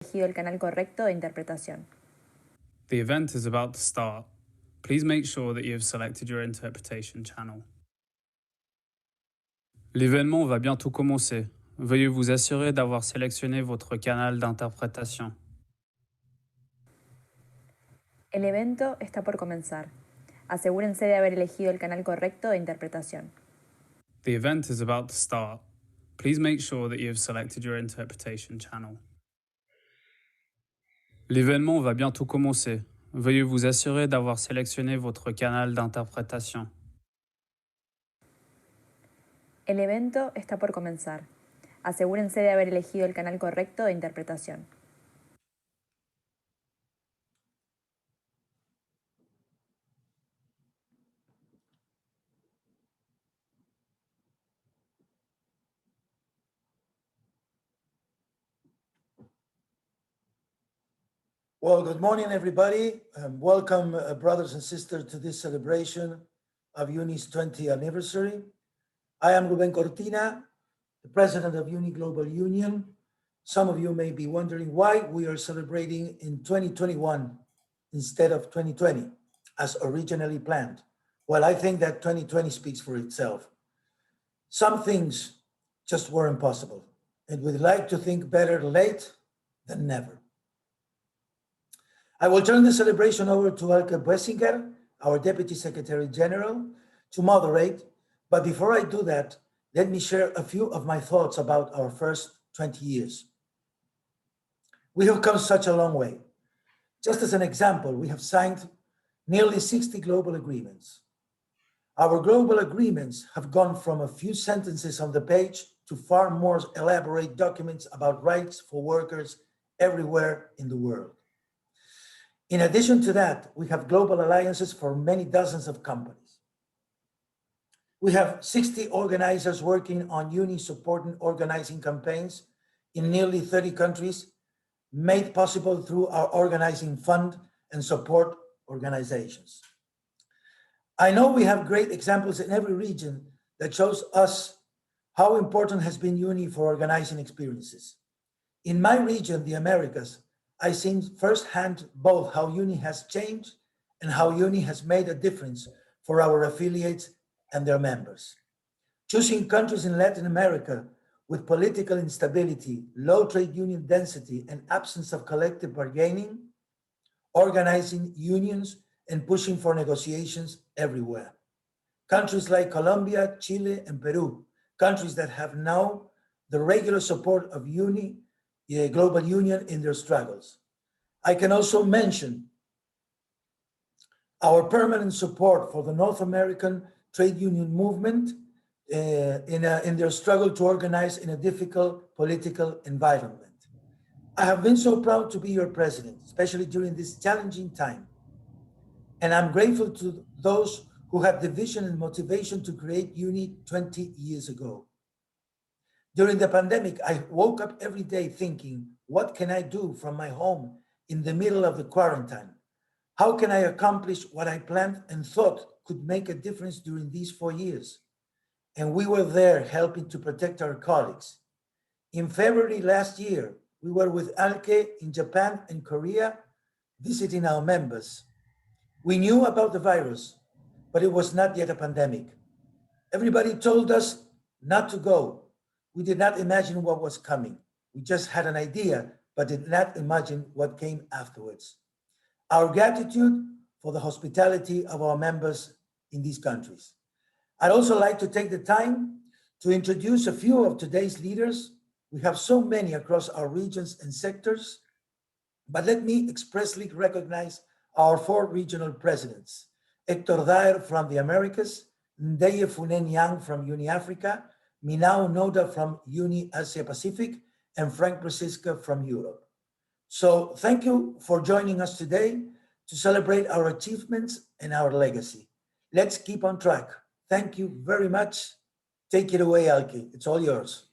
elegido el canal correcto de interpretación. The event is about to start. Please make sure that you have selected your interpretation channel. L'événement va bientôt commencer. Veuillez vous assurer d'avoir sélectionné votre canal d'interprétation. El evento está por comenzar. Asegúrense de haber elegido el canal correcto de interpretación. The event is about to start. Please make sure that you have selected your interpretation channel. L'événement va bientôt commencer. Veuillez vous assurer d'avoir sélectionné votre canal d'interprétation. El evento está por comenzar. Asegúrense de haber elegido el canal correcto de interpretación. Well, good morning, everybody. Welcome, brothers and sisters, to this celebration of UNI's 20th anniversary. I am Ruben Cortina, the president of UNI Global Union. Some of you may be wondering why we are celebrating in 2021 instead of 2020, as originally planned. Well, I think that 2020 speaks for itself. Some things just weren't possible, and we'd like to think better late than never. I will turn the celebration over to Elke Bessinger, our Deputy Secretary General, to moderate. But before I do that, let me share a few of my thoughts about our first 20 years. We have come such a long way. Just as an example, we have signed nearly 60 global agreements. Our global agreements have gone from a few sentences on the page to far more elaborate documents about rights for workers everywhere in the world. In addition to that, we have global alliances for many dozens of companies. We have 60 organizers working on UNI supporting organizing campaigns in nearly 30 countries, made possible through our organizing fund and support organizations. I know we have great examples in every region that shows us how important has been UNI for organizing experiences. In my region, the Americas, I've seen firsthand both how UNI has changed and how UNI has made a difference for our affiliates and their members. Choosing countries in Latin America with political instability, low trade union density, and absence of collective bargaining, organizing unions and pushing for negotiations everywhere. Countries like Colombia, Chile, and Peru, countries that have now the regular support of UNI, the Global Union, in their struggles. I can also mention our permanent support for the North American trade union movement in their struggle to organize in a difficult political environment. I have been so proud to be your president, especially during this challenging time. And I'm grateful to those who had the vision and motivation to create UNI 20 years ago. During the pandemic, I woke up every day thinking, what can I do from my home in the middle of the quarantine? How can I accomplish what I planned and thought could make a difference during these 4 years? And we were there helping to protect our colleagues. In February last year, we were with Alke in Japan and Korea visiting our members. We knew about the virus, but it was not yet a pandemic. Everybody told us not to go. We did not imagine what was coming. We just had an idea, but did not imagine what came afterwards. Our gratitude for the hospitality of our members in these countries. I'd also like to take the time to introduce a few of today's leaders. We have so many across our regions and sectors, but let me expressly recognize our 4 regional presidents: Hector Daer from the Americas, Ndeye Funen Yang from UNI Africa, Minao Noda from UNI Asia Pacific, and Frank Brzezinski from Europe. So thank you for joining us today to celebrate our achievements and our legacy. Let's keep on track. Thank you very much. Take it away, Alki. It's all yours.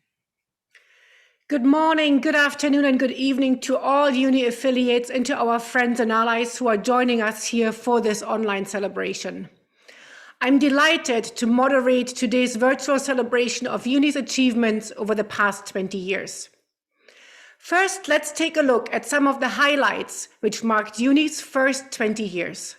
Good morning, good afternoon, and good evening to all UNI affiliates and to our friends and allies who are joining us here for this online celebration. I'm delighted to moderate today's virtual celebration of UNI's achievements over the past 20 years. First, let's take a look at some of the highlights which marked UNI's first 20 years.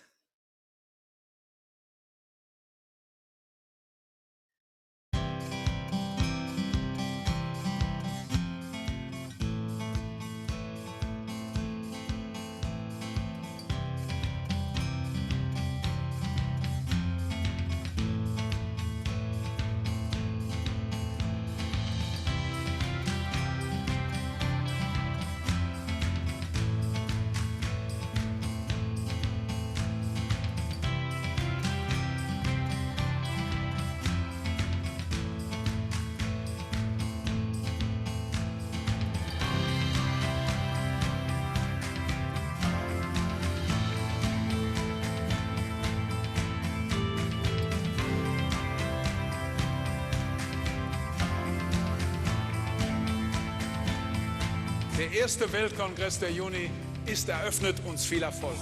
Der erste Weltkongress der UNI ist eröffnet. Uns viel Erfolg.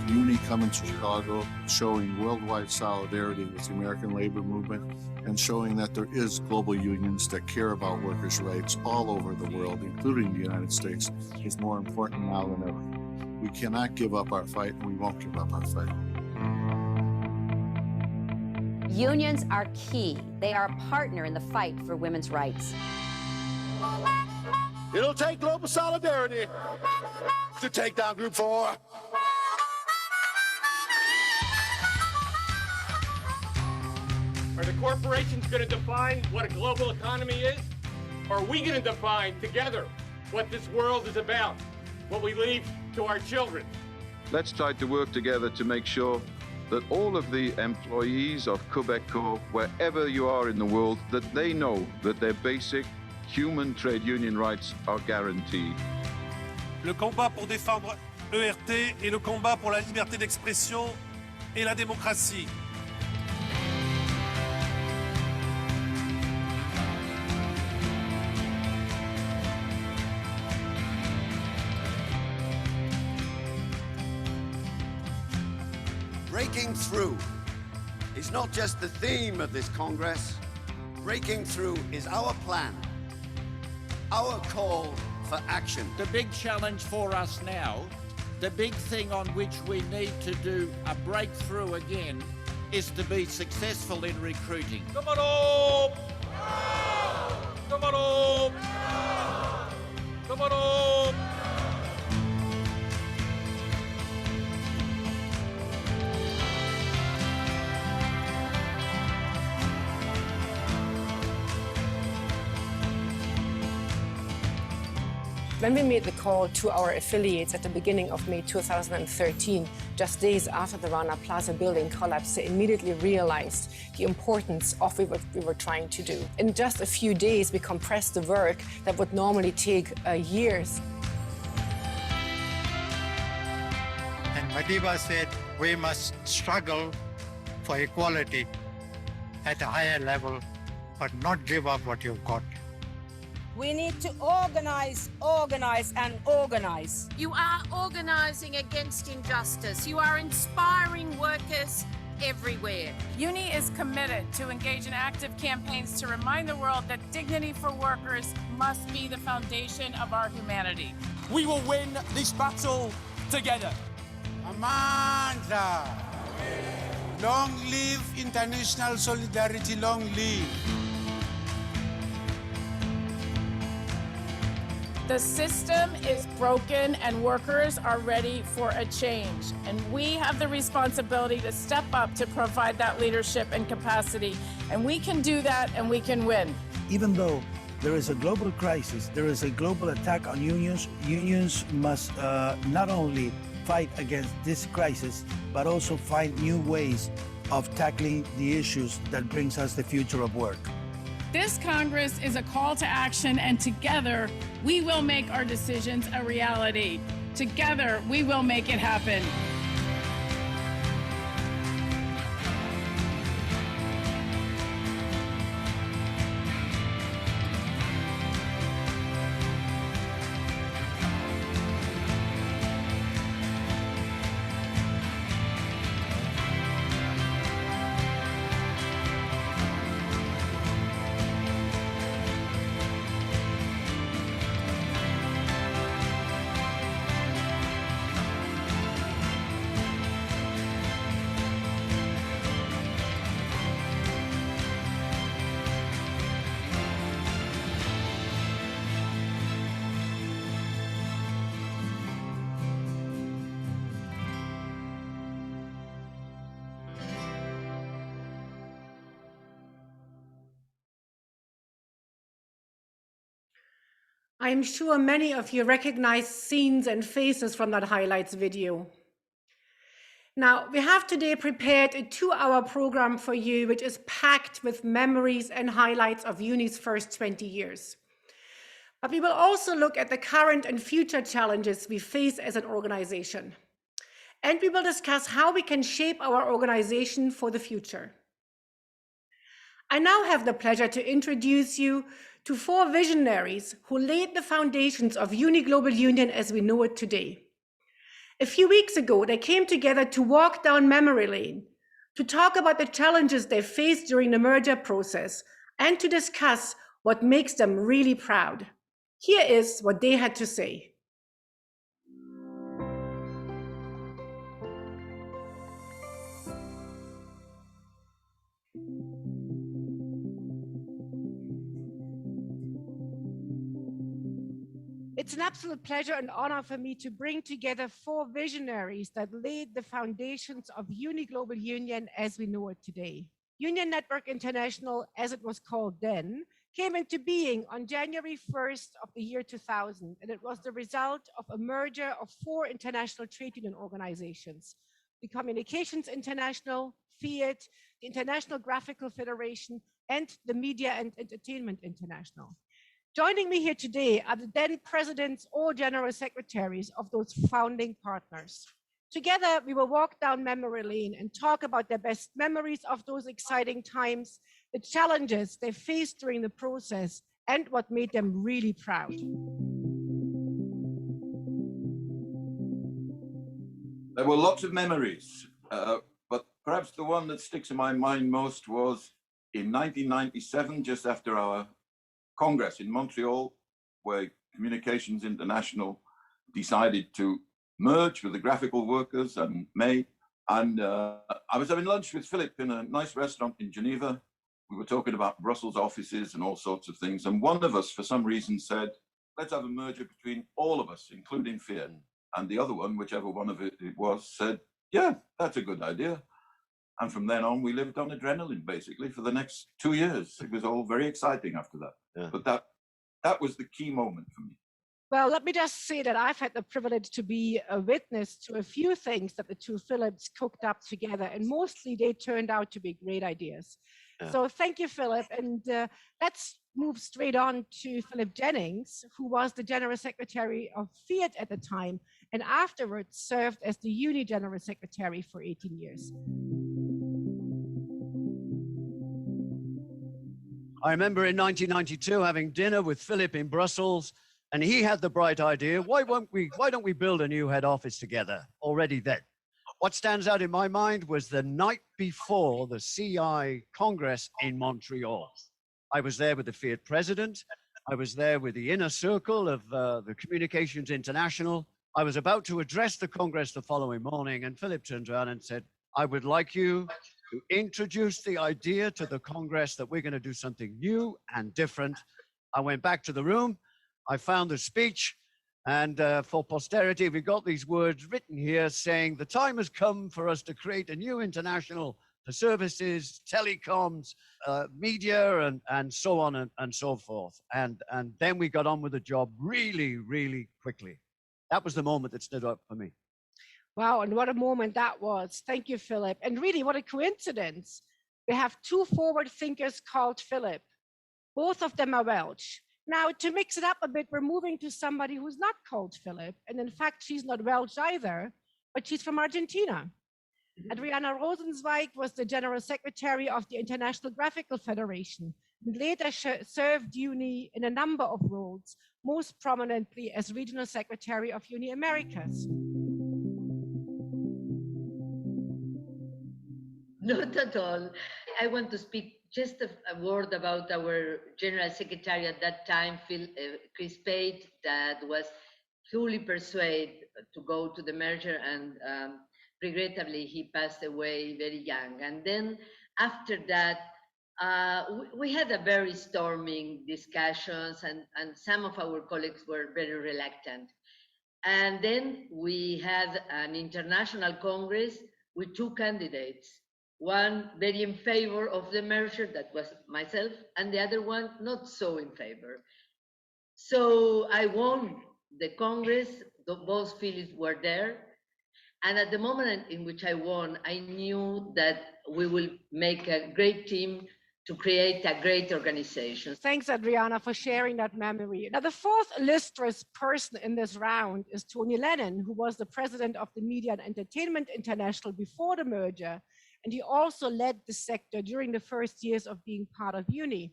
UNI coming to Chicago, showing worldwide solidarity with the American labor movement and showing that there is global unions that care about workers' rights all over the world, including the United States, is more important now than ever. We cannot give up our fight, and we won't give up our fight. Unions are key. They are a partner in the fight for women's rights. It'll take global solidarity to take down Group 4. Are the corporations going to define what a global economy is? Or are we going to define together what this world is about, what we leave to our children? Let's try to work together to make sure that all of the employees of Quebecor, wherever you are in the world, that they know that their basic human trade union rights are guaranteed. Le combat pour défendre ERT et le combat pour la liberté d'expression et la démocratie. Breaking through is not just the theme of this Congress. Breaking through is our plan, our call for action. The big challenge for us now, the big thing on which we need to do a breakthrough again, is to be successful in recruiting. Come on up! Come on up! Come on up! When we made the call to our affiliates at the beginning of May 2013, just days after the Rana Plaza building collapsed, they immediately realized the importance of what we were trying to do. In just a few days, we compressed the work that would normally take years. And Madiba said, we must struggle for equality at a higher level, but not give up what you've got. We need to organize, organize, and organize. You are organizing against injustice. You are inspiring workers everywhere. UNI is committed to engage in active campaigns to remind the world that dignity for workers must be the foundation of our humanity. We will win this battle together. Amandla! Long live international solidarity, long live! The system is broken and workers are ready for a change. And we have the responsibility to step up to provide that leadership and capacity. And we can do that and we can win. Even though there is a global crisis, there is a global attack on unions, unions must not only fight against this crisis, but also find new ways of tackling the issues that brings us the future of work. This Congress is a call to action, and together we will make our decisions a reality. Together we will make it happen. I'm sure many of you recognize scenes and faces from that highlights video. Now, we have today prepared a 2-hour program for you, which is packed with memories and highlights of UNI's first 20 years. But we will also look at the current and future challenges we face as an organization. And we will discuss how we can shape our organization for the future. I now have the pleasure to introduce you to 4 visionaries who laid the foundations of UNI Global Union as we know it today. A few weeks ago, they came together to walk down memory lane, to talk about the challenges they faced during the merger process, and to discuss what makes them really proud. Here is what they had to say. It's an absolute pleasure and honor for me to bring together 4 visionaries that laid the foundations of UNI Global Union as we know it today. Union Network International, as it was called then, came into being on January 1st of the year 2000, and it was the result of a merger of 4 international trade union organizations: the Communications International, Fiat, the International Graphical Federation, and the Media and Entertainment International. Joining me here today are the then presidents or general secretaries of those founding partners. Together, we will walk down memory lane and talk about their best memories of those exciting times, the challenges they faced during the process, and what made them really proud. There were lots of memories, but perhaps the one that sticks in my mind most was in 1997, just after our Congress in Montreal, where Communications International decided to merge with the graphical workers and May. And I was having lunch with Philip in a nice restaurant in Geneva. We were talking about Brussels offices and all sorts of things. And one of us, for some reason, said, let's have a merger between all of us, including Fiat. And the other one, whichever one of it was, said, yeah, that's a good idea. And from then on, we lived on adrenaline, basically, for the next 2 years. It was all very exciting after that. Yeah. But that was the key moment for me. Well, let me just say that I've had the privilege to be a witness to a few things that the two Philips cooked up together, and mostly they turned out to be great ideas. Yeah. So thank you, Philip. And let's move straight on to Philip Jennings, who was the General Secretary of Fiat at the time, and afterwards served as the UNI General Secretary for 18 years. I remember in 1992 having dinner with Philip in Brussels, and he had the bright idea, why don't we build a new head office together already then? What stands out in my mind was the night before the CI Congress in Montreal. I was there with the Fiat president. I was there with the inner circle of the Communications International. I was about to address the Congress the following morning, and Philip turned around and said, I would like you to introduce the idea to the Congress that we're going to do something new and different. I went back to the room. I found the speech, and for posterity, we got these words written here saying the time has come for us to create a new international for services, telecoms, media, and so on and so forth. And then we got on with the job really, really quickly. That was the moment that stood up for me. Wow, and what a moment that was. Thank you, Philip. And really, what a coincidence. We have 2 forward thinkers called Philip. Both of them are Welsh. Now, to mix it up a bit, we're moving to somebody who's not called Philip. And in fact, she's not Welsh either, but she's from Argentina. Adriana Rosenzweig was the General Secretary of the International Graphical Federation and later served UNI in a number of roles, most prominently as Regional Secretary of UNI Americas. Not at all. I want to speak just a word about our General Secretary at that time, Chris Pate, that was fully persuaded to go to the merger, and regrettably he passed away very young. And then after that, we had a very storming discussions, and some of our colleagues were very reluctant. And then we had an international congress with 2 candidates. One very in favor of the merger, that was myself, and the other one not so in favor. So I won the Congress, both Philips were there. And at the moment in which I won, I knew that we will make a great team to create a great organization. Thanks, Adriana, for sharing that memory. Now, the fourth illustrious person in this round is Tony Lennon, who was the president of the Media and Entertainment International before the merger, and he also led the sector during the first years of being part of UNI.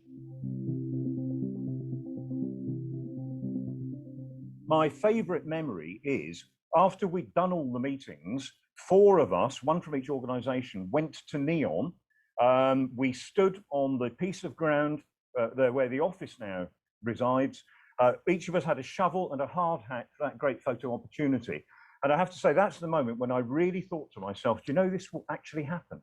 My favorite memory is after we'd done all the meetings, 4 of us, 1 from each organization, went to Neon. We stood on the piece of ground there where the office now resides. Each of us had a shovel and a hard hat for that great photo opportunity. And I have to say, that's the moment when I really thought to myself, do you know this will actually happen?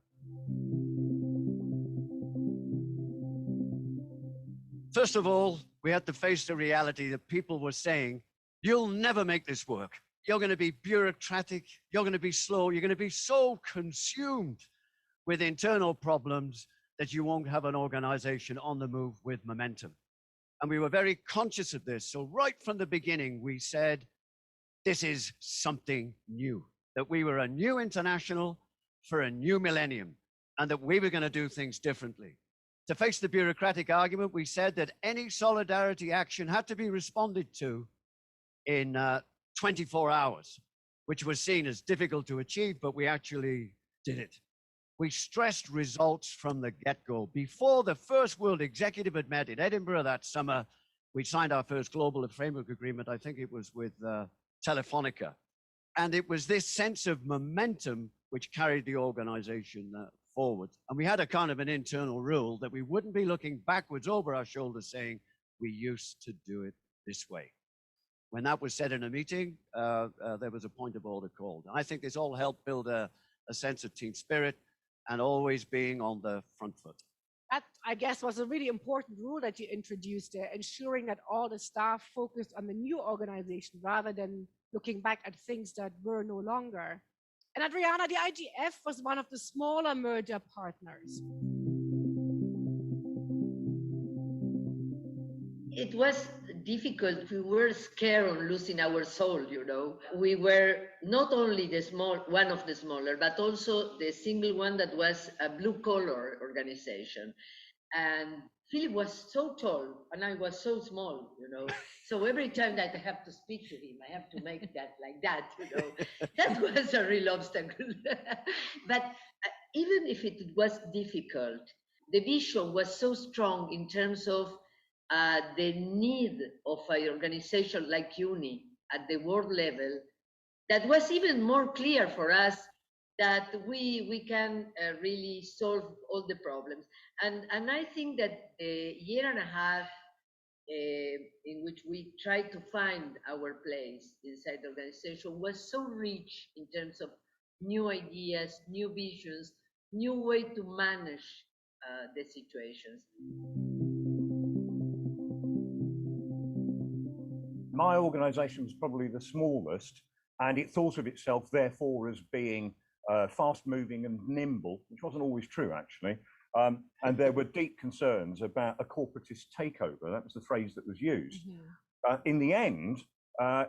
First of all, we had to face the reality that people were saying, you'll never make this work. You're going to be bureaucratic. You're going to be slow. You're going to be so consumed with internal problems that you won't have an organization on the move with momentum. And we were very conscious of this. So right from the beginning, we said, this is something new, that we were a new international for a new millennium, and that we were going to do things differently. To face the bureaucratic argument, we said that any solidarity action had to be responded to in 24 hours, which was seen as difficult to achieve, but we actually did it. We stressed results from the get-go. Before the first World Executive had met in Edinburgh that summer, we signed our first global framework agreement. I think it was with Telefonica. And it was this sense of momentum which carried the organization forward. And we had a kind of an internal rule that we wouldn't be looking backwards over our shoulders saying, we used to do it this way. When that was said in a meeting, there was a point of order called. And I think this all helped build a sense of team spirit and always being on the front foot. That, I guess, was a really important rule that you introduced there, ensuring that all the staff focused on the new organization rather than looking back at things that were no longer. And Adriana, the IGF was one of the smaller merger partners. It was difficult. We were scared of losing our soul, you know. We were not only the small, one of the smaller, but also the single one that was a blue-collar organization. And Philip was so tall, and I was so small, you know. So every time that I have to speak to him, I have to make that like that, you know. That was a real obstacle. But even if it was difficult, the vision was so strong in terms of the need of an organization like UNI at the world level, that was even more clear for us that we can really solve all the problems. And I think that the year and a half in which we tried to find our place inside the organization was so rich in terms of new ideas, new visions, new way to manage the situations. My organization was probably the smallest, and it thought of itself, therefore, as being fast-moving and nimble, which wasn't always true, actually. And there were deep concerns about a corporatist takeover. That was the phrase that was used. In the end,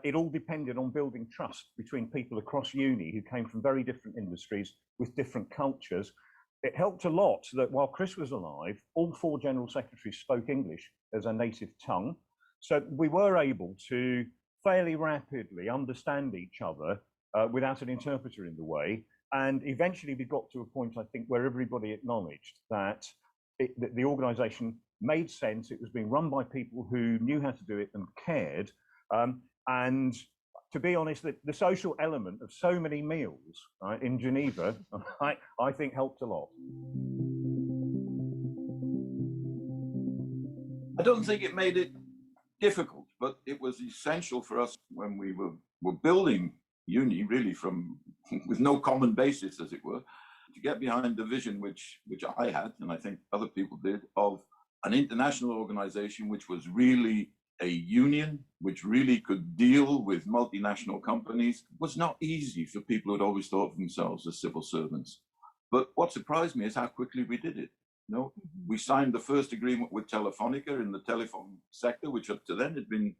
it all depended on building trust between people across UNI who came from very different industries with different cultures. It helped a lot that while Chris was alive, all 4 general secretaries spoke English as a native tongue. So we were able to fairly rapidly understand each other without an interpreter in the way. And eventually we got to a point, I think, where everybody acknowledged that the organization made sense. It was being run by people who knew how to do it and cared. And to be honest, the social element of so many meals in Geneva, I think helped a lot. I don't think it made it difficult, but it was essential for us when we were building UNI, really from with no common basis, as it were, to get behind the vision which I had, and I think other people did, of an international organization which was really a union, which really could deal with multinational companies. It was not easy for people who had always thought of themselves as civil servants. But what surprised me is how quickly we did it. No, we signed the first agreement with Telefonica in the telephone sector, which up to then had been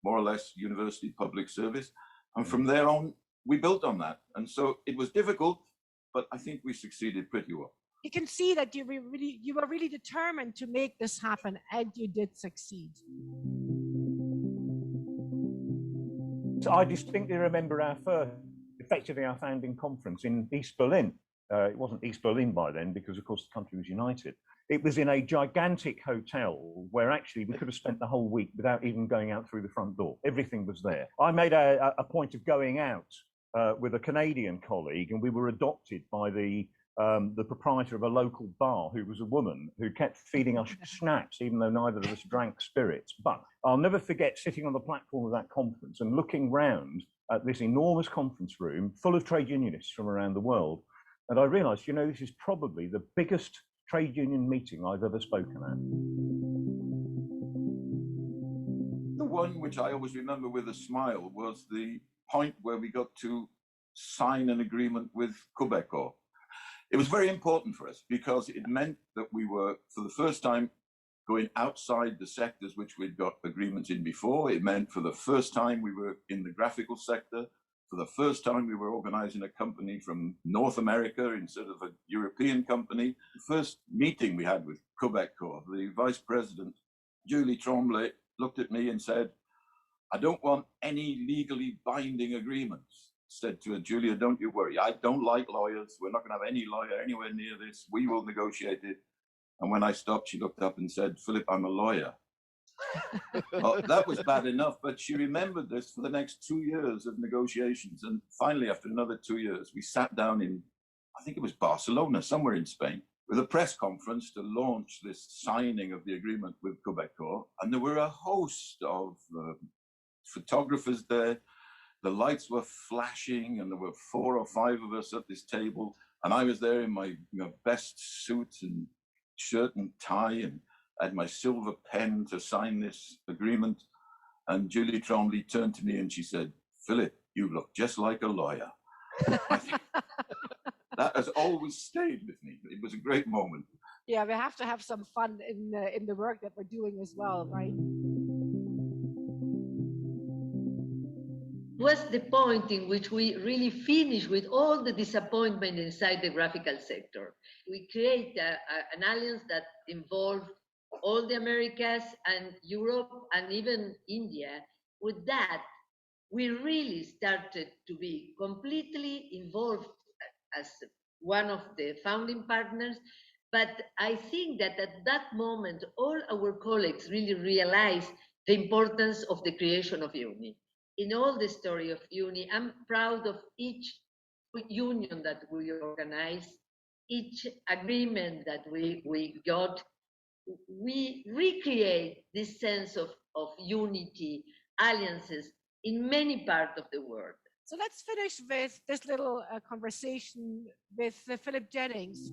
more or less university public service. And from there on, we built on that. And so it was difficult, but I think we succeeded pretty well. You can see that you were really determined to make this happen, and you did succeed. So I distinctly remember effectively our founding conference in East Berlin. It wasn't East Berlin by then because, of course, the country was united. It was in a gigantic hotel where actually we could have spent the whole week without even going out through the front door. Everything was there. I made a point of going out with a Canadian colleague, and we were adopted by the proprietor of a local bar, who was a woman, who kept feeding us schnapps, even though neither of us drank spirits. But I'll never forget sitting on the platform of that conference and looking round at this enormous conference room full of trade unionists from around the world. And I realized, you know, this is probably the biggest trade union meeting I've ever spoken at. The one which I always remember with a smile was the point where we got to sign an agreement with Quebecor. It was very important for us because it meant that we were, for the first time, going outside the sectors which we'd got agreements in before. It meant for the first time we were in the graphical sector. For the first time, we were organizing a company from North America instead of a European company. The first meeting we had with Quebecor, the vice president, Julie Tremblay, looked at me and said, "I don't want any legally binding agreements." Said to her, "Julia, don't you worry. I don't like lawyers. We're not going to have any lawyer anywhere near this. We will negotiate it." And when I stopped, she looked up and said, "Philip, I'm a lawyer." Well, that was bad enough, but she remembered this for the next 2 years of negotiations. And finally, after another 2 years, we sat down in, I think it was Barcelona, somewhere in Spain, with a press conference to launch this signing of the agreement with Quebecor. And there were a host of photographers there. The lights were flashing, and there were 4 or 5 of us at this table. And I was there in my best suit and shirt and tie, and I had my silver pen to sign this agreement. And Julie Tremblay turned to me and she said, "Philip, you look just like a lawyer." That has always stayed with me. It was a great moment. Yeah, we have to have some fun in the work that we're doing as well, right? Was the point in which we really finished with all the disappointment inside the graphical sector. We create an alliance that involved all the Americas and Europe and even India. With that, we really started to be completely involved as one of the founding partners. But I think that at that moment, all our colleagues really realized the importance of the creation of UNI. In all the story of UNI, I'm proud of each union that we organized, each agreement that we got. We recreate this sense of unity, alliances in many parts of the world. So let's finish with this little conversation with Philip Jennings.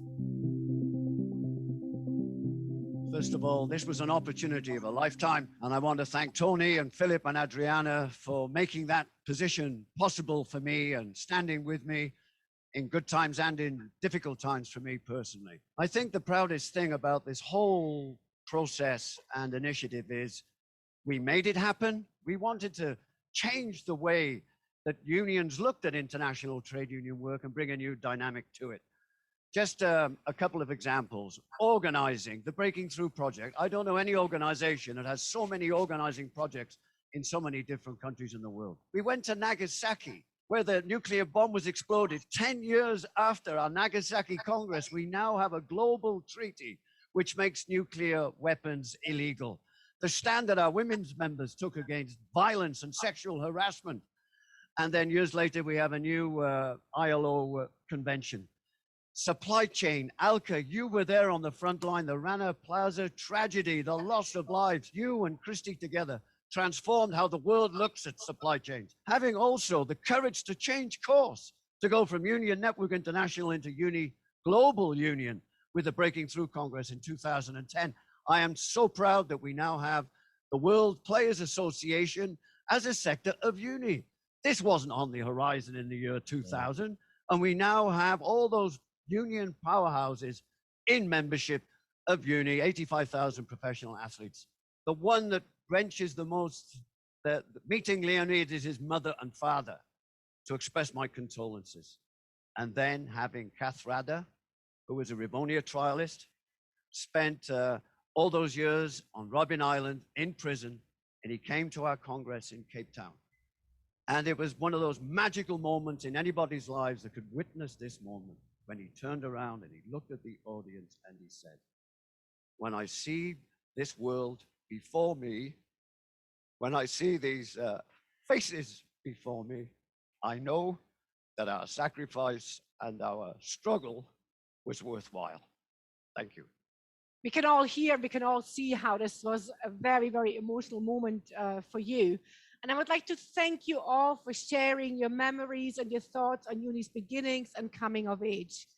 First of all, this was an opportunity of a lifetime, and I want to thank Tony and Philip and Adriana for making that position possible for me and standing with me in good times and in difficult times for me personally. I think the proudest thing about this whole process and initiative is we made it happen. We wanted to change the way that unions looked at international trade union work and bring a new dynamic to it. Just a couple of examples. Organizing, the Breaking Through project. I don't know any organization that has so many organizing projects in so many different countries in the world. We went to Nagasaki, where the nuclear bomb was exploded. 10 years after our Nagasaki Congress, we now have a global treaty which makes nuclear weapons illegal. The stand that our women's members took against violence and sexual harassment. And then years later, we have a new ILO convention. Supply chain, Alka, you were there on the front line, the Rana Plaza tragedy, the loss of lives. You and Christy together transformed how the world looks at supply chains. Having also the courage to change course, to go from Union Network International into UNI Global Union with the Breaking Through Congress in 2010. I am so proud that we now have the World Players Association as a sector of UNI. This wasn't on the horizon in the year 2000, and we now have all those union powerhouses in membership of UNI, 85,000 professional athletes. The one that wrenches the most, meeting Leonidis' mother and father to express my condolences. And then having Kath Radder, who was a Rivonia trialist, spent all those years on Robben Island in prison, and he came to our Congress in Cape Town. And it was one of those magical moments in anybody's lives that could witness this moment when he turned around and he looked at the audience and he said, when I see this world before me, when I see these faces before me, I know that our sacrifice and our struggle was worthwhile. Thank you. We can all hear, we can all see how this was a very, very emotional moment for you. And I would like to thank you all for sharing your memories and your thoughts on UNI's beginnings and coming of age.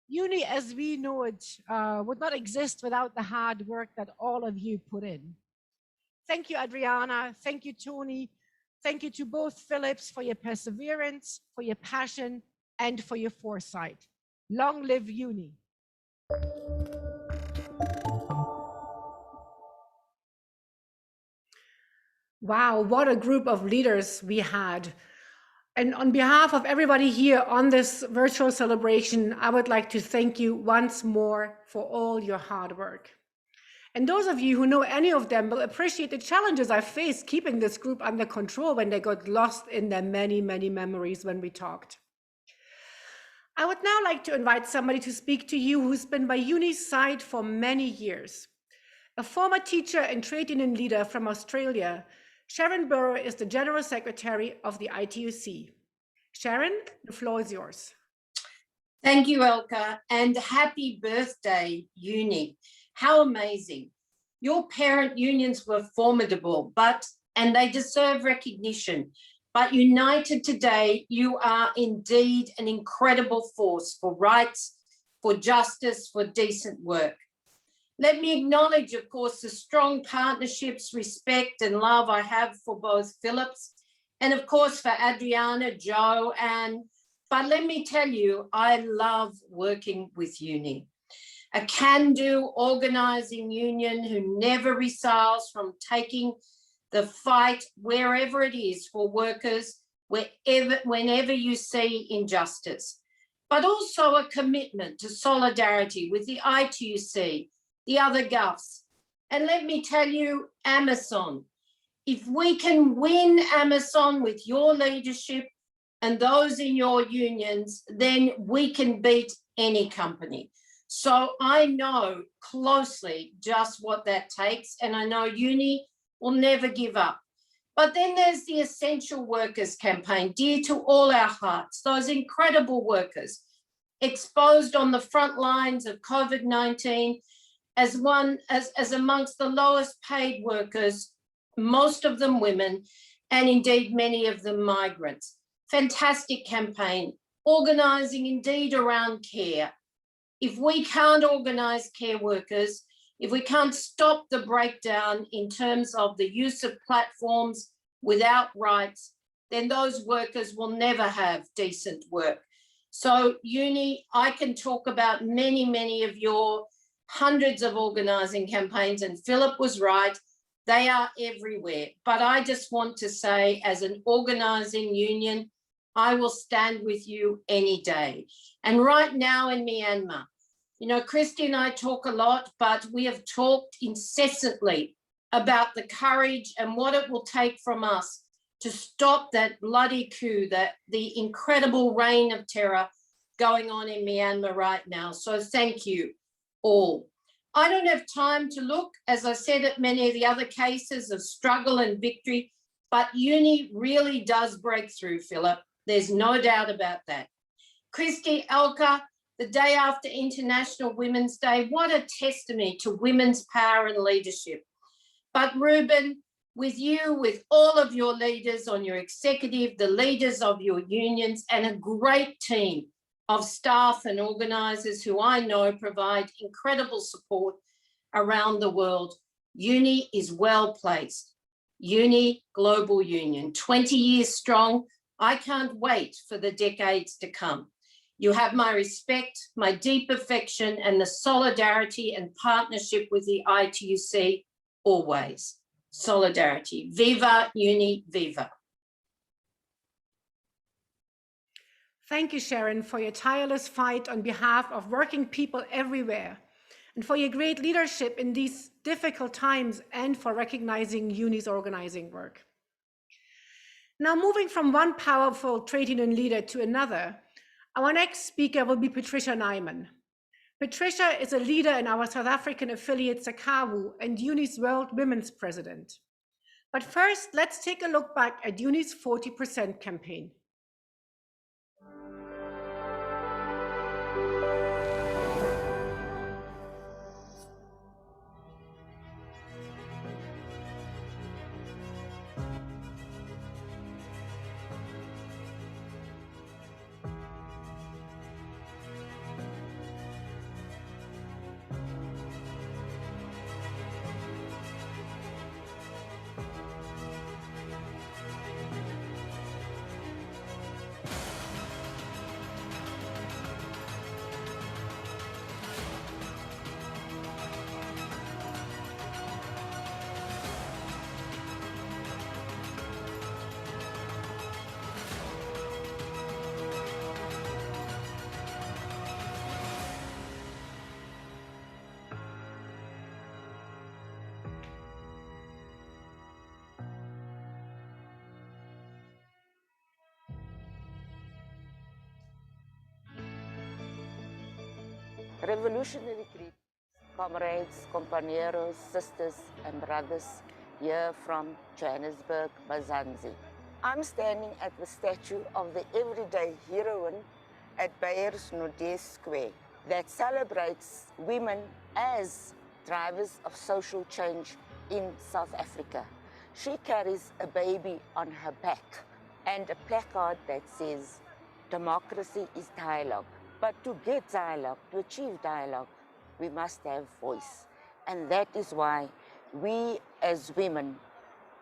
UNI, as we know it, would not exist without the hard work that all of you put in. Thank you, Adriana. Thank you, Tony. Thank you to both Philips for your perseverance, for your passion, and for your foresight. Long live UNI. Wow, what a group of leaders we had. And on behalf of everybody here on this virtual celebration, I would like to thank you once more for all your hard work. And those of you who know any of them will appreciate the challenges I faced keeping this group under control when they got lost in their many, many memories when we talked. I would now like to invite somebody to speak to you who's been by UNI's side for many years. A former teacher and trade union leader from Australia, Sharon Burrow is the General Secretary of the ITUC. Sharon, the floor is yours. Thank you, Elka, and happy birthday, UNI. How amazing. Your parent unions were formidable, and they deserve recognition. But united today, you are indeed an incredible force for rights, for justice, for decent work. Let me acknowledge, of course, the strong partnerships, respect, and love I have for both Philips and, of course, for Adriana, Joe, Anne. But let me tell you, I love working with UNI. A can-do organising union who never resiles from taking the fight wherever it is for workers, whenever you see injustice. But also a commitment to solidarity with the ITUC, the other GUFs. And let me tell you, Amazon, if we can win Amazon with your leadership and those in your unions, then we can beat any company. So I know closely just what that takes, and I know UNI will never give up. But then there's the Essential Workers campaign, dear to all our hearts, those incredible workers exposed on the front lines of COVID-19 as amongst the lowest paid workers, most of them women, and indeed many of them migrants. Fantastic campaign, organising indeed around care. If we can't organise care workers, if we can't stop the breakdown in terms of the use of platforms without rights, then those workers will never have decent work. So UNI, I can talk about many, many of your hundreds of organising campaigns, and Philip was right, they are everywhere. But I just want to say, as an organising union, I will stand with you any day. And right now in Myanmar, you know, Christy and I talk a lot, but we have talked incessantly about the courage and what it will take from us to stop that bloody coup, the incredible reign of terror going on in Myanmar right now. So thank you all. I don't have time to look, as I said, at many of the other cases of struggle and victory, but UNI really does break through, Philip. There's no doubt about that. Christy, Elka, the day after International Women's Day, what a testimony to women's power and leadership. But Ruben, with you, with all of your leaders on your executive, the leaders of your unions, and a great team of staff and organisers who I know provide incredible support around the world, UNI is well placed. UNI Global Union, 20 years strong. I can't wait for the decades to come. You have my respect, my deep affection, and the solidarity and partnership with the ITUC always. Solidarity. Viva Uni, viva. Thank you, Sharon, for your tireless fight on behalf of working people everywhere, and for your great leadership in these difficult times, and for recognizing UNI's organizing work. Now, moving from one powerful trade union leader to another, our next speaker will be Patricia Nyman. Patricia is a leader in our South African affiliate SACAWU and UNI's World Women's President. But first, let's take a look back at UNI's 40% campaign. Revolutionary greetings, comrades, compañeros, sisters and brothers here from Johannesburg, Mazanzi. I'm standing at the statue of the everyday heroine at Beyers Naudé Square that celebrates women as drivers of social change in South Africa. She carries a baby on her back and a placard that says, "Democracy is dialogue." But to get dialogue, to achieve dialogue, we must have voice. And that is why we as women,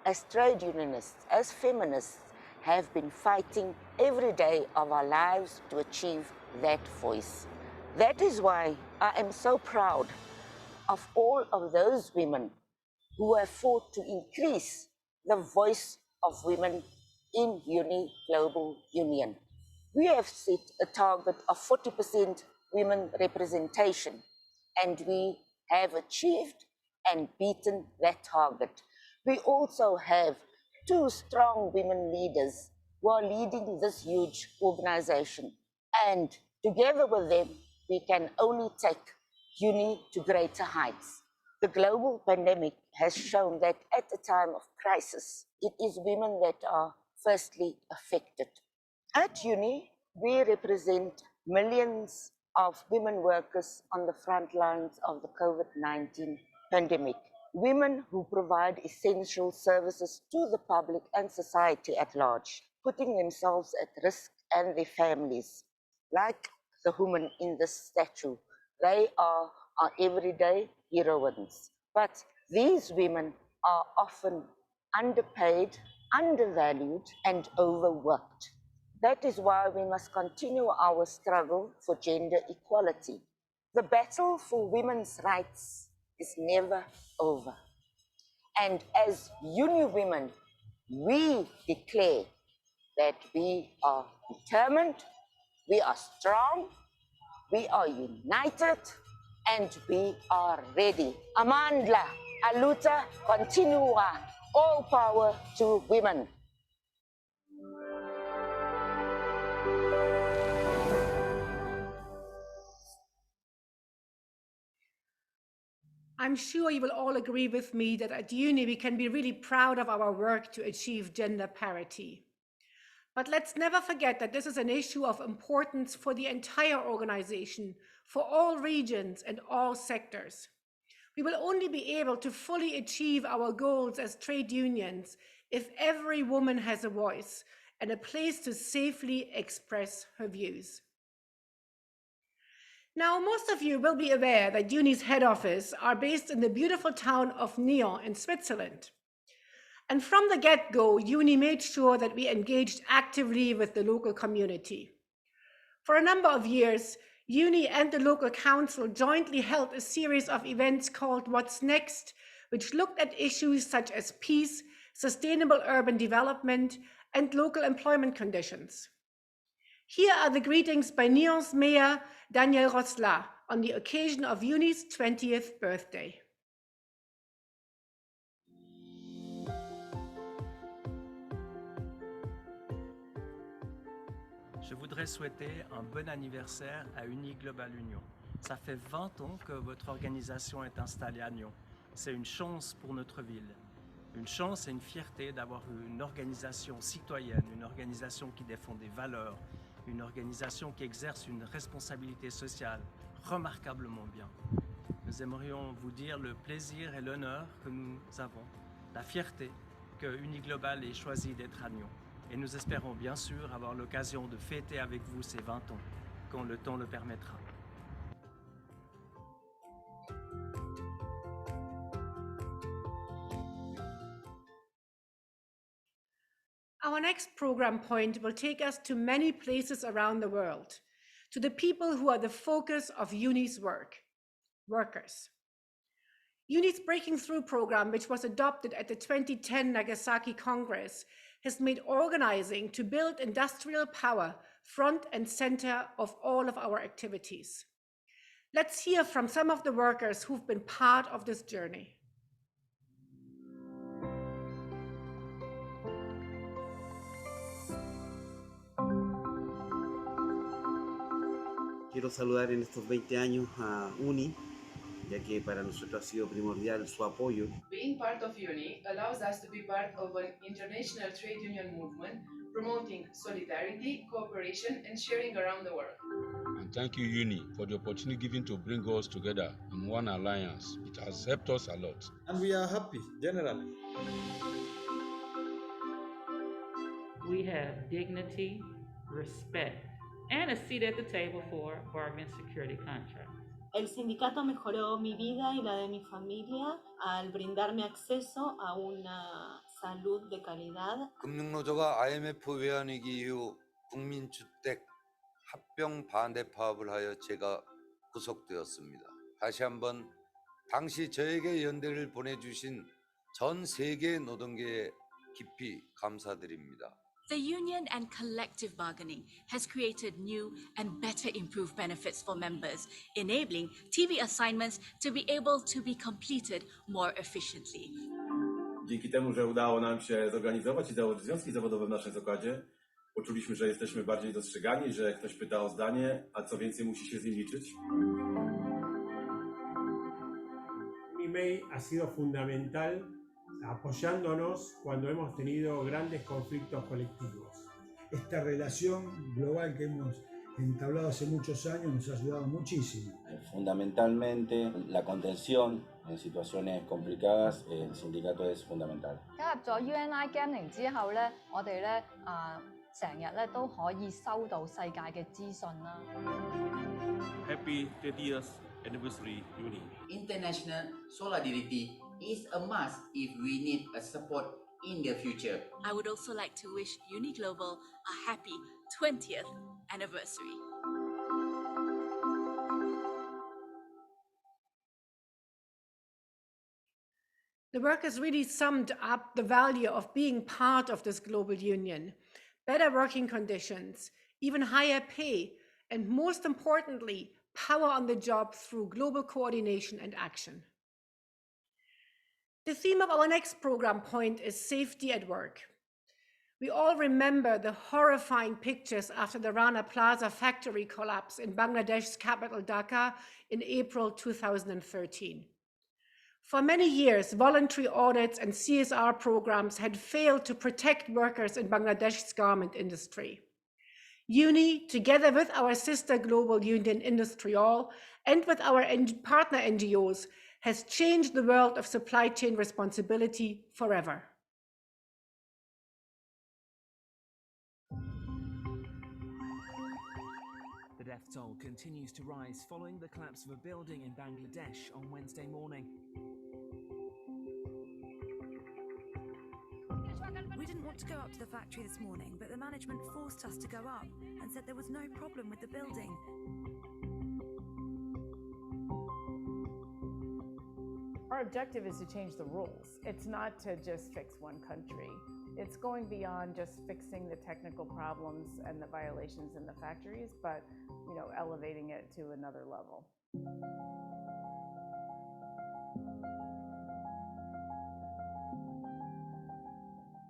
as trade unionists, as feminists, have been fighting every day of our lives to achieve that voice. That is why I am so proud of all of those women who have fought to increase the voice of women in UNI Global Union. We have set a target of 40% women representation, and we have achieved and beaten that target. We also have 2 strong women leaders who are leading this huge organization, and together with them, we can only take UNI to greater heights. The global pandemic has shown that at a time of crisis, it is women that are firstly affected. At UNI, we represent millions of women workers on the front lines of the COVID-19 pandemic. Women who provide essential services to the public and society at large, putting themselves at risk and their families. Like the woman in this statue, they are our everyday heroines. But these women are often underpaid, undervalued, and overworked. That is why we must continue our struggle for gender equality. The battle for women's rights is never over. And as UNI women, we declare that we are determined, we are strong, we are united, and we are ready. Amandla, aluta, continua, all power to women. I'm sure you will all agree with me that at UNI we can be really proud of our work to achieve gender parity. But let's never forget that this is an issue of importance for the entire organization, for all regions and all sectors. We will only be able to fully achieve our goals as trade unions if every woman has a voice and a place to safely express her views. Now, most of you will be aware that UNI's head office are based in the beautiful town of Nyon in Switzerland. And from the get-go, UNI made sure that we engaged actively with the local community. For a number of years, UNI and the local council jointly held a series of events called What's Next, which looked at issues such as peace, sustainable urban development, and local employment conditions. Here are the greetings by Nyon's mayor, Daniel Rosla, on the occasion of UNI's 20th birthday. Je voudrais souhaiter un bon anniversaire à UNI Global Union. Ça fait 20 ans que votre organisation est installée à Nyon. C'est une chance pour notre ville. Une chance et une fierté d'avoir une organisation citoyenne, une organisation qui défend des valeurs, une organisation qui exerce une responsabilité sociale remarquablement bien. Nous aimerions vous dire le plaisir et l'honneur que nous avons, la fierté que UNI Global ait choisi d'être à Nyon. Et nous espérons bien sûr avoir l'occasion de fêter avec vous ces 20 ans, quand le temps le permettra. Our next program point will take us to many places around the world, to the people who are the focus of UNI's work, workers. UNI's Breaking Through program, which was adopted at the 2010 Nagasaki Congress, has made organizing to build industrial power front and center of all of our activities. Let's hear from some of the workers who've been part of this journey. Quiero saludar en estos 20 años a UNI, ya que para nosotros ha sido primordial su apoyo. Being part of UNI allows us to be part of an international trade union movement promoting solidarity, cooperation, and sharing around the world. And thank you, UNI, for the opportunity given to bring us together in one alliance. It has helped us a lot. And we are happy, generally. We have dignity, respect, and a seat at the table for bargain security contracts. El sindicato mejoró mi vida y la de mi familia al brindarme acceso a una salud de calidad. 금융노조가 IMF 외환위기 이후 국민주택 합병 반대 파업을 하여 제가 구속되었습니다. 다시 한번 당시 저에게 연대를 보내주신 전 세계 노동계에 깊이 감사드립니다. The union and collective bargaining has created new and better improved benefits for members, enabling TV assignments to be able to be completed more efficiently. Dzięki temu, że udało nam się zorganizować i założyć związki zawodowe w naszym zakładzie, poczuliśmy, że jesteśmy bardziej dostrzegani, że ktoś pyta o zdanie, a co więcej musi się z nim liczyć. UNI ha sido fundamental apoyándonos cuando hemos tenido grandes conflictos colectivos. Esta relación global que hemos entablado hace muchos años nos ha ayudado muchísimo. Fundamentalmente, la contención en situaciones complicadas, el sindicato es fundamental. 加入咗 UNI 監寧之後咧，我哋咧成日咧都可以收到世界嘅資訊啦。Happy 30th anniversary, UNI. International solidarity is a must if we need a support in the future. I would also like to wish UNI Global a happy 20th anniversary. The workers really summed up the value of being part of this global union. Better working conditions, even higher pay, and most importantly, power on the job through global coordination and action. The theme of our next program point is safety at work. We all remember the horrifying pictures after the Rana Plaza factory collapse in Bangladesh's capital Dhaka in April 2013. For many years, voluntary audits and CSR programs had failed to protect workers in Bangladesh's garment industry. UNI, together with our sister global union Industrial and with our partner NGOs, has changed the world of supply chain responsibility forever. The death toll continues to rise following the collapse of a building in Bangladesh on Wednesday morning. We didn't want to go up to the factory this morning, but the management forced us to go up and said there was no problem with the building. Our objective is to change the rules. It's not to just fix one country. It's going beyond just fixing the technical problems and the violations in the factories, but elevating it to another level.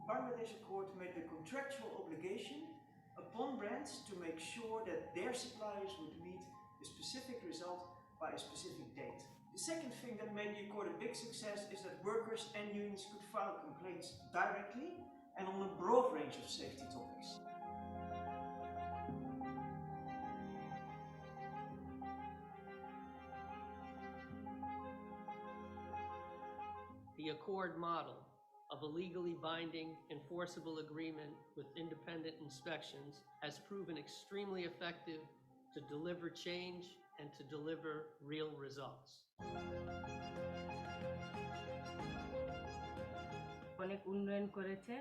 Bangladesh Accord made the contractual obligation upon brands to make sure that their suppliers would meet a specific result by a specific date. The second thing that made the Accord a big success is that workers and unions could file complaints directly and on a broad range of safety topics. The Accord model of a legally binding, enforceable agreement with independent inspections has proven extremely effective to deliver change and to deliver real results. অনেক উন্নয়ন করেছে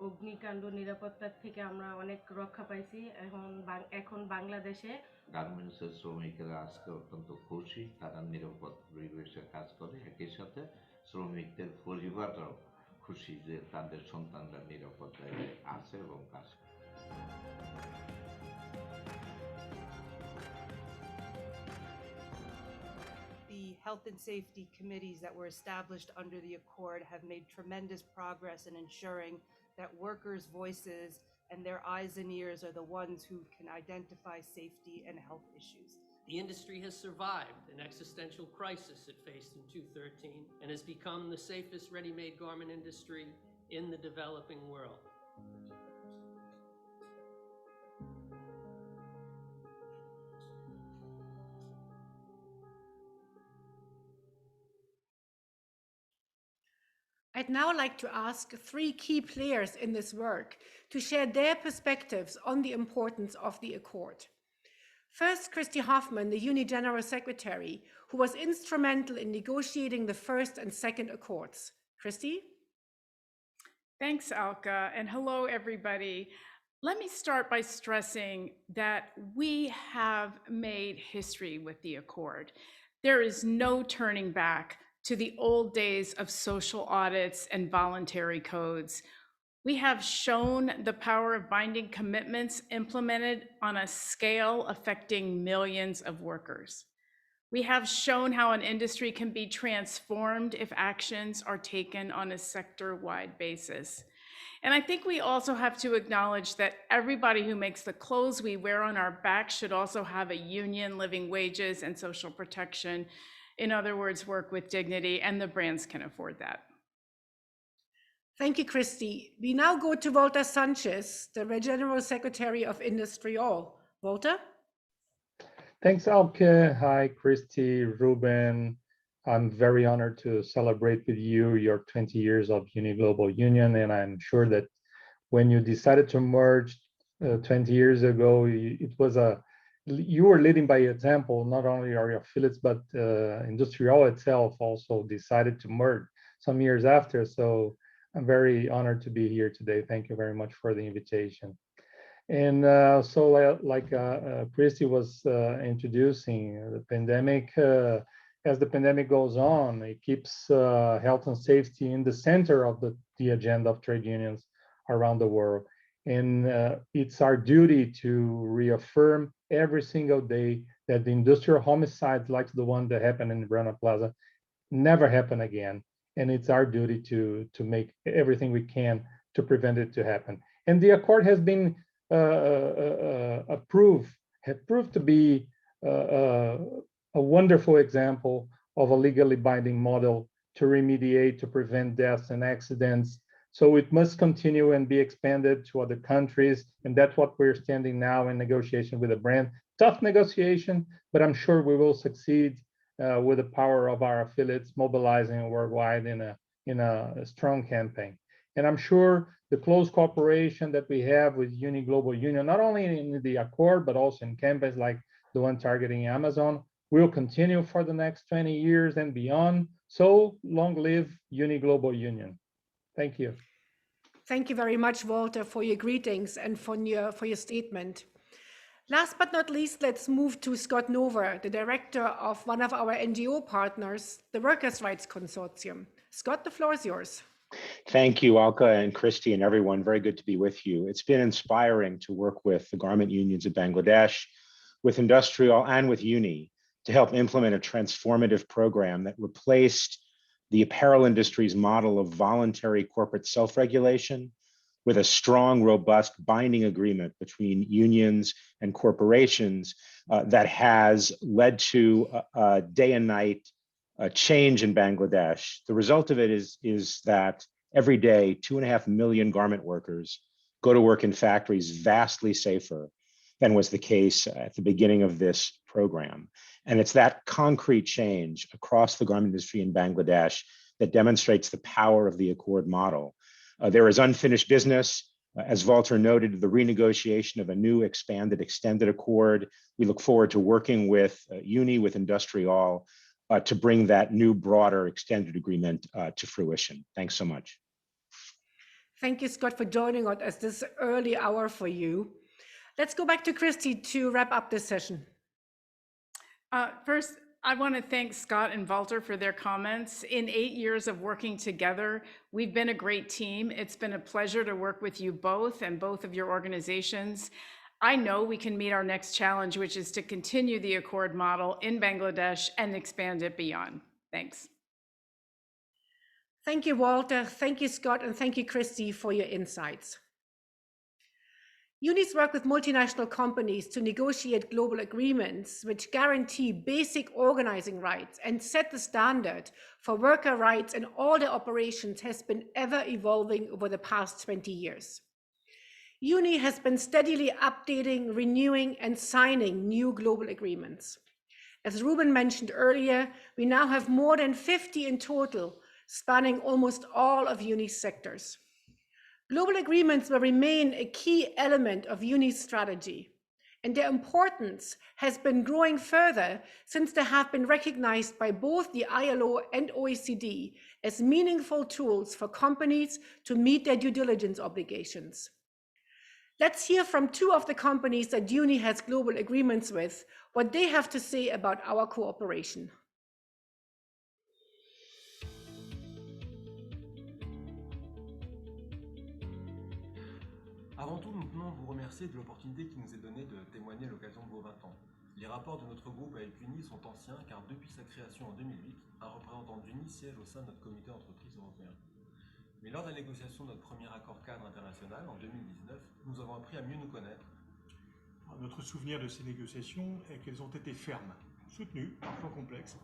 অগ্নিকাণ্ড নিরাপত্তার থেকে আমরা অনেক রক্ষা পাইছি এখন বাংলাদেশে গার্মেন্টসের শ্রমিকেরা আজকে অত্যন্ত খুশি তারা নিরাপদ পরিবেশে কাজ করে একই সাথে শ্রমিকদের পরিবাররাও খুশি যে তাদের সন্তানরা নিরাপদ জায়গায় আছে এবং কাজ করে The health and safety committees that were established under the Accord have made tremendous progress in ensuring that workers' voices and their eyes and ears are the ones who can identify safety and health issues. The industry has survived an existential crisis it faced in 2013 and has become the safest ready-made garment industry in the developing world. I'd now like to ask three key players in this work to share their perspectives on the importance of the Accord. First, Christy Hoffman, the UNI General Secretary, who was instrumental in negotiating the first and second Accords. Christy? Thanks, Alka, and hello, everybody. Let me start by stressing that we have made history with the Accord. There is no turning back to the old days of social audits and voluntary codes. We have shown the power of binding commitments implemented on a scale affecting millions of workers. We have shown how an industry can be transformed if actions are taken on a sector-wide basis. And I think we also have to acknowledge that everybody who makes the clothes we wear on our back should also have a union, living wages, and social protection. In other words, work with dignity, and the brands can afford that. Thank you, Christy. We now go to Walter Sanchez, the General Secretary of Industry All. Walter? Thanks, Alke. Hi, Christy, Ruben. I'm very honored to celebrate with you your 20 years of UNI Global Union, and I'm sure that when you decided to merge 20 years ago, you were leading by example. Not only are your affiliates, but Industry All itself also decided to merge some years after. So I'm very honored to be here today. Thank you very much for the invitation. And like Christy was introducing, the pandemic, as the pandemic goes on, it keeps health and safety in the center of the agenda of trade unions around the world. And it's our duty to reaffirm every single day that the industrial homicides like the one that happened in Rana Plaza never happen again. And it's our duty to make everything we can to prevent it to happen. And the Accord has been proved to be a wonderful example of a legally binding model to remediate, to prevent deaths and accidents. So it must continue and be expanded to other countries. And that's what we're standing now in negotiation with the brand. Tough negotiation, but I'm sure we will succeed with the power of our affiliates mobilizing worldwide in a strong campaign. And I'm sure the close cooperation that we have with UNI Global Union, not only in the Accord, but also in campaigns like the one targeting Amazon, will continue for the next 20 years and beyond. So long live UNI Global Union. Thank you. Thank you very much, Walter, for your greetings and for your statement. Last but not least, let's move to Scott Nover, the director of one of our NGO partners, the Workers' Rights Consortium. Scott, the floor is yours. Thank you, Alka and Christy and everyone. Very good to be with you. It's been inspiring to work with the garment unions of Bangladesh, with Industrial and with UNI to help implement a transformative program that replaced the apparel industry's model of voluntary corporate self-regulation with a strong, robust binding agreement between unions and corporations that has led to a day and night change in Bangladesh. The result of it is that every day, 2.5 million garment workers go to work in factories vastly safer than was the case at the beginning of this program. And it's that concrete change across the garment industry in Bangladesh that demonstrates the power of the Accord model. There is unfinished business. As Walter noted, the renegotiation of a new expanded, extended Accord. We look forward to working with UNI, with Industrial, to bring that new, broader, extended agreement to fruition. Thanks so much. Thank you, Scott, for joining us at this early hour for you. Let's go back to Christy to wrap up this session. First, I want to thank Scott and Walter for their comments. In 8 years of working together, we've been a great team. It's been a pleasure to work with you both and both of your organizations. I know we can meet our next challenge, which is to continue the Accord model in Bangladesh and expand it beyond. Thanks. Thank you, Walter. Thank you, Scott, and thank you, Christy, for your insights. UNI's work with multinational companies to negotiate global agreements which guarantee basic organizing rights and set the standard for worker rights in all their operations has been ever evolving over the past 20 years. UNI has been steadily updating, renewing, and signing new global agreements. As Ruben mentioned earlier, we now have more than 50 in total, spanning almost all of UNI's sectors. Global agreements will remain a key element of UNI's strategy, and their importance has been growing further since they have been recognized by both the ILO and OECD as meaningful tools for companies to meet their due diligence obligations. Let's hear from two of the companies that UNI has global agreements with, what they have to say about our cooperation. Avant tout, nous tenons à vous remercier de l'opportunité qui nous est donnée de témoigner à l'occasion de vos 20 ans. Les rapports de notre groupe avec UNI sont anciens car depuis sa création en 2008, un représentant d'UNI siège au sein de notre comité d'entreprise européen. Mais lors de la négociation de notre premier accord cadre international en 2019, nous avons appris à mieux nous connaître. Notre souvenir de ces négociations est qu'elles ont été fermes, soutenues, parfois complexes,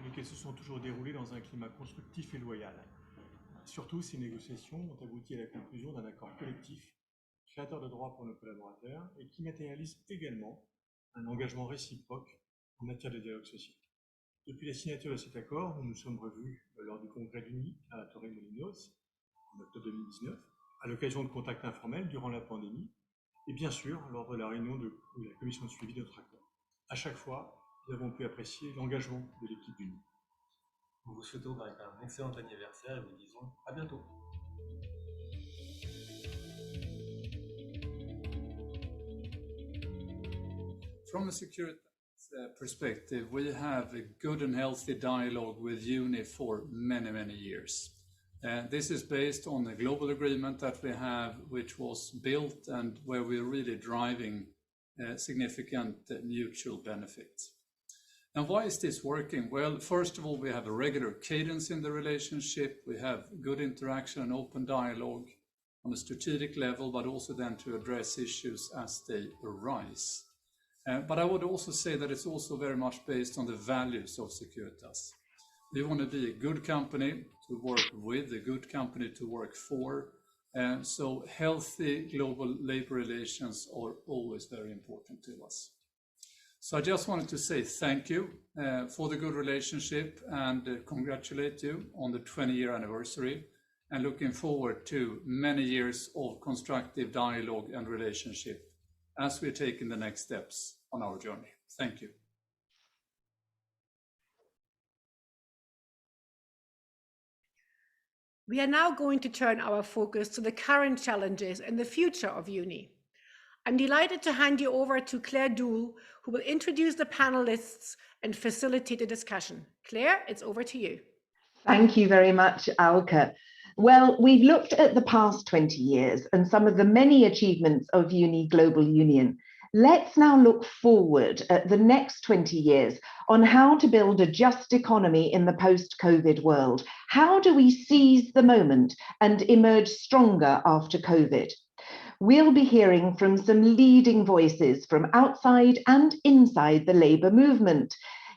mais qu'elles se sont toujours déroulées dans un climat constructif et loyal. Surtout, ces négociations ont abouti à la conclusion d'un accord collectif créateur de droits pour nos collaborateurs et qui matérialise également un engagement réciproque en matière de dialogue social. Depuis la signature de cet accord, nous nous sommes revus lors du congrès d'UNI à Torremolinos en octobre 2019, à l'occasion de contacts informels durant la pandémie et bien sûr lors de la réunion de la commission de suivi de notre accord. À chaque fois, nous avons pu apprécier l'engagement de l'équipe d'UNI. Nous vous souhaitons un excellent anniversaire et vous disons à bientôt. From a security perspective, we have a good and healthy dialogue with UNI for many, many years. This is based on a global agreement that we have, which was built and where we're really driving significant mutual benefits. And why is this working? Well, first of all, we have a regular cadence in the relationship. We have good interaction and open dialogue on a strategic level, but also then to address issues as they arise. But I would also say that it's also very much based on the values of Securitas. We want to be a good company to work with, a good company to work for. So healthy global labor relations are always very important to us. So I just wanted to say thank you for the good relationship and congratulate you on the 20-year anniversary and looking forward to many years of constructive dialogue and relationship as we're taking the next steps on our journey. Thank you. We are now going to turn our focus to the current challenges and the future of UNI. I'm delighted to hand you over to Claire Doul, who will introduce the panelists and facilitate the discussion. Claire, it's over to you. Thank you very much, Alka. Well, we've looked at the past 20 years and some of the many achievements of UNI Global Union. Let's now look forward at the next 20 years on how to build a just economy in the post-COVID world. How do we seize the moment and emerge stronger after COVID? We'll be hearing from some leading voices from outside and inside the labour movement.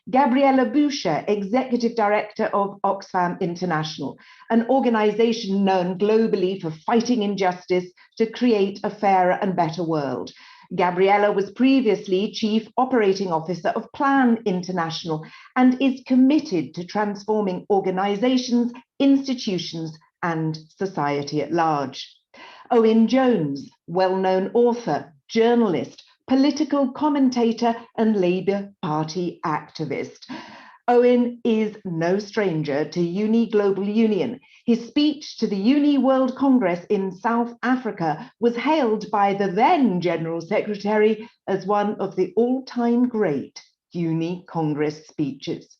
Gabriella Boucher, Executive Director of Oxfam International, an organisation known globally for fighting injustice to create a fairer and better world. Gabriella was previously Chief Operating Officer of Plan International and is committed to transforming organisations, institutions and society at large. Owen Jones, well-known author, journalist, political commentator and Labour Party activist. Owen is no stranger to UNI Global Union. His speech to the UNI World Congress in South Africa was hailed by the then General Secretary as one of the all-time great UNI Congress speeches.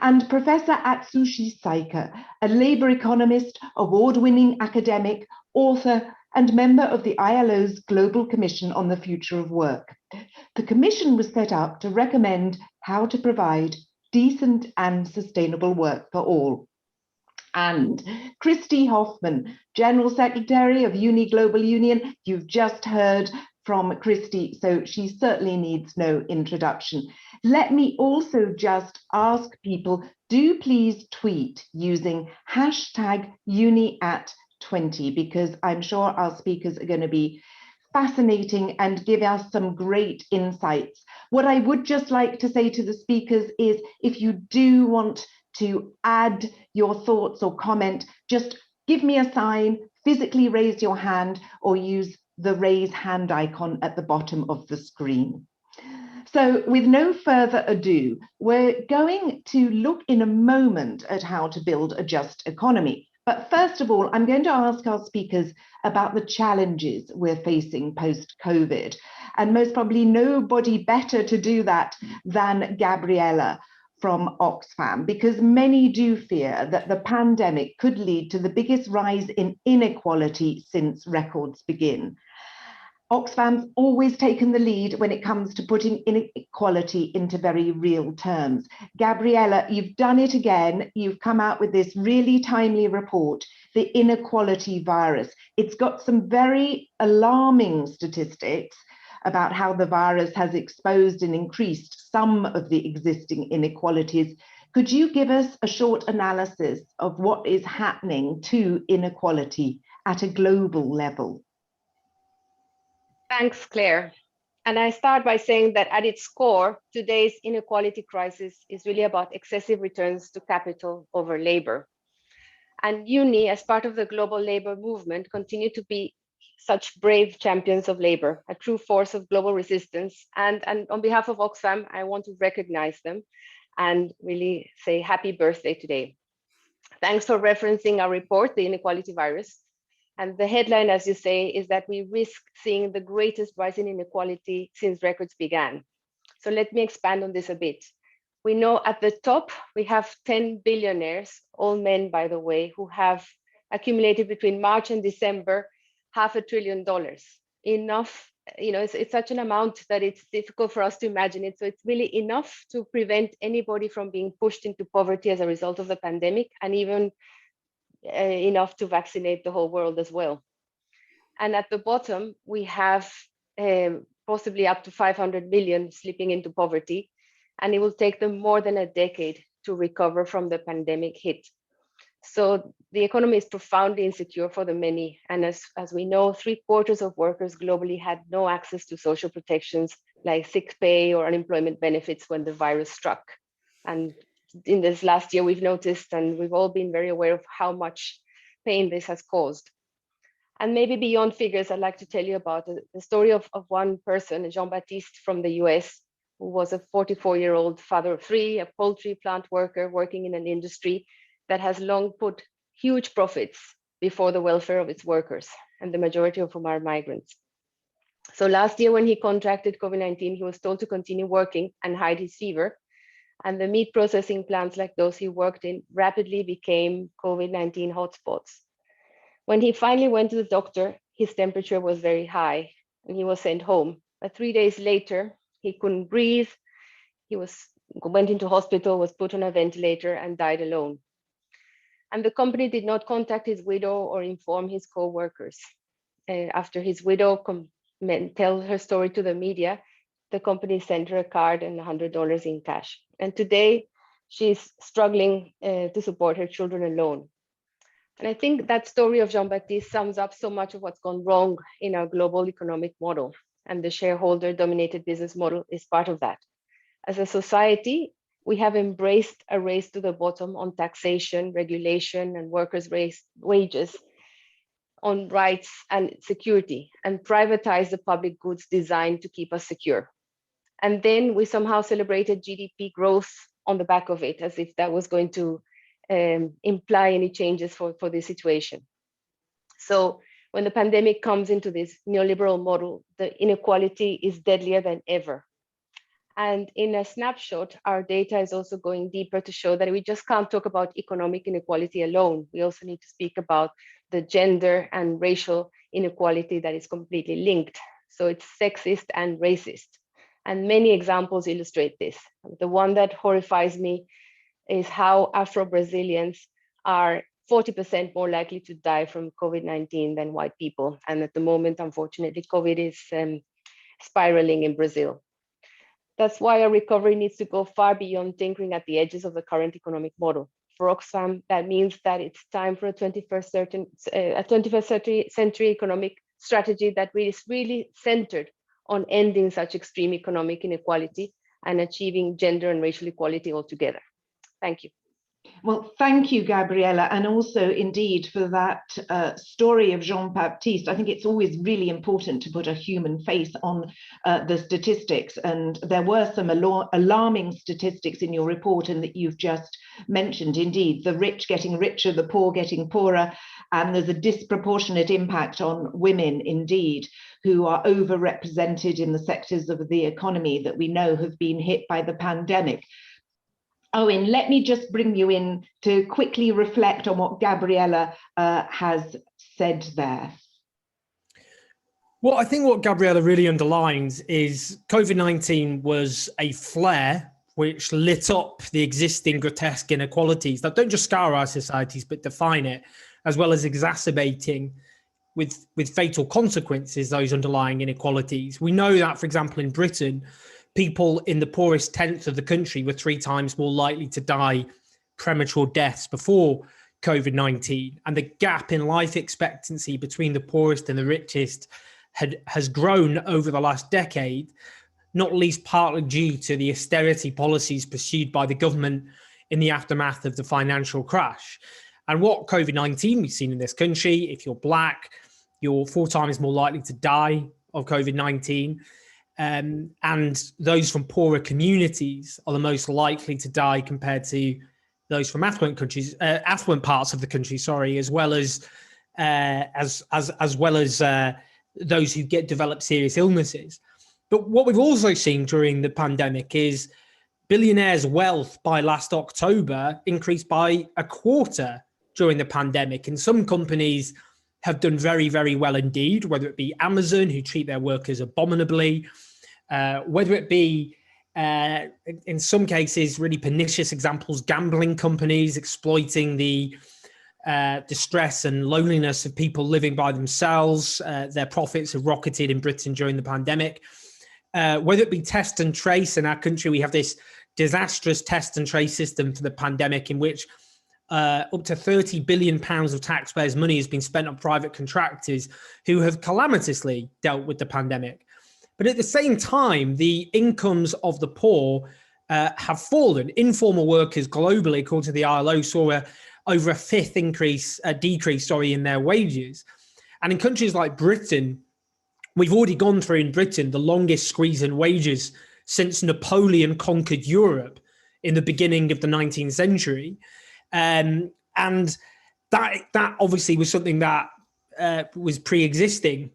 And Professor Atsushi Saika, a Labour economist, award-winning academic, author, and member of the ILO's Global Commission on the Future of Work. The commission was set up to recommend how to provide decent and sustainable work for all. And Christy Hoffman, General Secretary of UNI Global Union, you've just heard from Christy, so she certainly needs no introduction. Let me also just ask people, do please tweet using hashtag UniAt20, because I'm sure our speakers are going to be fascinating and give us some great insights. What I would just like to say to the speakers is, if you do want to add your thoughts or comment, just give me a sign, physically raise your hand, or use the raise hand icon at the bottom of the screen. So with no further ado, we're going to look in a moment at how to build a just economy. But first of all, I'm going to ask our speakers about the challenges we're facing post-COVID. And most probably nobody better to do that than Gabriella from Oxfam, because many do fear that the pandemic could lead to the biggest rise in inequality since records begin. Oxfam's always taken the lead when it comes to putting inequality into very real terms. Gabriella, you've done it again. You've come out with this really timely report, the inequality virus. It's got some very alarming statistics about how the virus has exposed and increased some of the existing inequalities. Could you give us a short analysis of what is happening to inequality at a global level? Thanks, Claire. And I start by saying that at its core, today's inequality crisis is really about excessive returns to capital over labor. And UNI, as part of the global labor movement, continue to be such brave champions of labor, a true force of global resistance. And on behalf of Oxfam, I want to recognize them and really say happy birthday today. Thanks for referencing our report, The Inequality Virus. And the headline, as you say, is that we risk seeing the greatest rise in inequality since records began. So let me expand on this a bit. We know at the top, we have 10 billionaires, all men, by the way, who have accumulated between March and December, $500 billion. Enough, it's such an amount that it's difficult for us to imagine it. So it's really enough to prevent anybody from being pushed into poverty as a result of the pandemic, and even enough to vaccinate the whole world as well. And at the bottom, we have possibly up to 500 million slipping into poverty, and it will take them more than a decade to recover from the pandemic hit. So the economy is profoundly insecure for the many. And as we know, 3/4 of workers globally had no access to social protections like sick pay or unemployment benefits when the virus struck. And in this last year, we've noticed, and we've all been very aware of how much pain this has caused. And maybe beyond figures, I'd like to tell you about the story of one person, Jean-Baptiste from the US, who was a 44-year-old father of 3, a poultry plant worker working in an industry that has long put huge profits before the welfare of its workers, and the majority of whom are migrants. So last year, when he contracted COVID-19, he was told to continue working and hide his fever. And the meat processing plants like those he worked in rapidly became COVID-19 hotspots. When he finally went to the doctor, his temperature was very high and he was sent home. But 3 days later, he couldn't breathe. He went into hospital, was put on a ventilator and died alone. And the company did not contact his widow or inform his co-workers. After his widow tell her story to the media, the company sent her a card and $100 in cash. And today she's struggling to support her children alone. And I think that story of Jean-Baptiste sums up so much of what's gone wrong in our global economic model. And the shareholder-dominated business model is part of that. As a society, we have embraced a race to the bottom on taxation, regulation, and workers' wages, on rights and security, and privatized the public goods designed to keep us secure. And then we somehow celebrated GDP growth on the back of it, as if that was going to imply any changes for this situation. So when the pandemic comes into this neoliberal model, the inequality is deadlier than ever. And in a snapshot, our data is also going deeper to show that we just can't talk about economic inequality alone. We also need to speak about the gender and racial inequality that is completely linked. So it's sexist and racist. And many examples illustrate this. The one that horrifies me is how Afro-Brazilians are 40% more likely to die from COVID-19 than white people. And at the moment, unfortunately, COVID is spiraling in Brazil. That's why our recovery needs to go far beyond tinkering at the edges of the current economic model. For Oxfam, that means that it's time for a 21st century economic strategy that is really centered on ending such extreme economic inequality and achieving gender and racial equality altogether. Thank you. Well, thank you, Gabriella, and also indeed for that story of Jean-Baptiste. I think it's always really important to put a human face on the statistics, and there were some alarming statistics in your report and that you've just mentioned. Indeed, the rich getting richer, the poor getting poorer, and there's a disproportionate impact on women, indeed, who are overrepresented in the sectors of the economy that we know have been hit by the pandemic. Owen, let me just bring you in to quickly reflect on what Gabriella has said there. Well, I think what Gabriella really underlines is COVID-19 was a flare which lit up the existing grotesque inequalities that don't just scar our societies, but define it, as well as exacerbating with fatal consequences those underlying inequalities. We know that, for example, in Britain, people in the poorest tenth of the country were 3 times more likely to die premature deaths before COVID-19. And the gap in life expectancy between the poorest and the richest has grown over the last decade, not least partly due to the austerity policies pursued by the government in the aftermath of the financial crash. And what COVID-19 we've seen in this country, if you're Black, you're 4 times more likely to die of COVID-19. And those from poorer communities are the most likely to die compared to those from affluent countries, affluent parts of the country, sorry, as well as those who develop serious illnesses. But what we've also seen during the pandemic is billionaires' wealth by last October increased by 1/4 during the pandemic. And some companies have done very, very well indeed, whether it be Amazon, who treat their workers abominably, whether it be, in some cases, really pernicious examples, gambling companies exploiting the distress and loneliness of people living by themselves. Their profits have rocketed in Britain during the pandemic. Whether it be test and trace, in our country, we have this disastrous test and trace system for the pandemic in which up to £30 billion of taxpayers' money has been spent on private contractors who have calamitously dealt with the pandemic. But at the same time, the incomes of the poor have fallen. Informal workers globally, according to the ILO, saw over a fifth decrease in their wages. And in countries like Britain, we've already gone through in Britain the longest squeeze in wages since Napoleon conquered Europe in the beginning of the 19th century. And that obviously was something that was pre-existing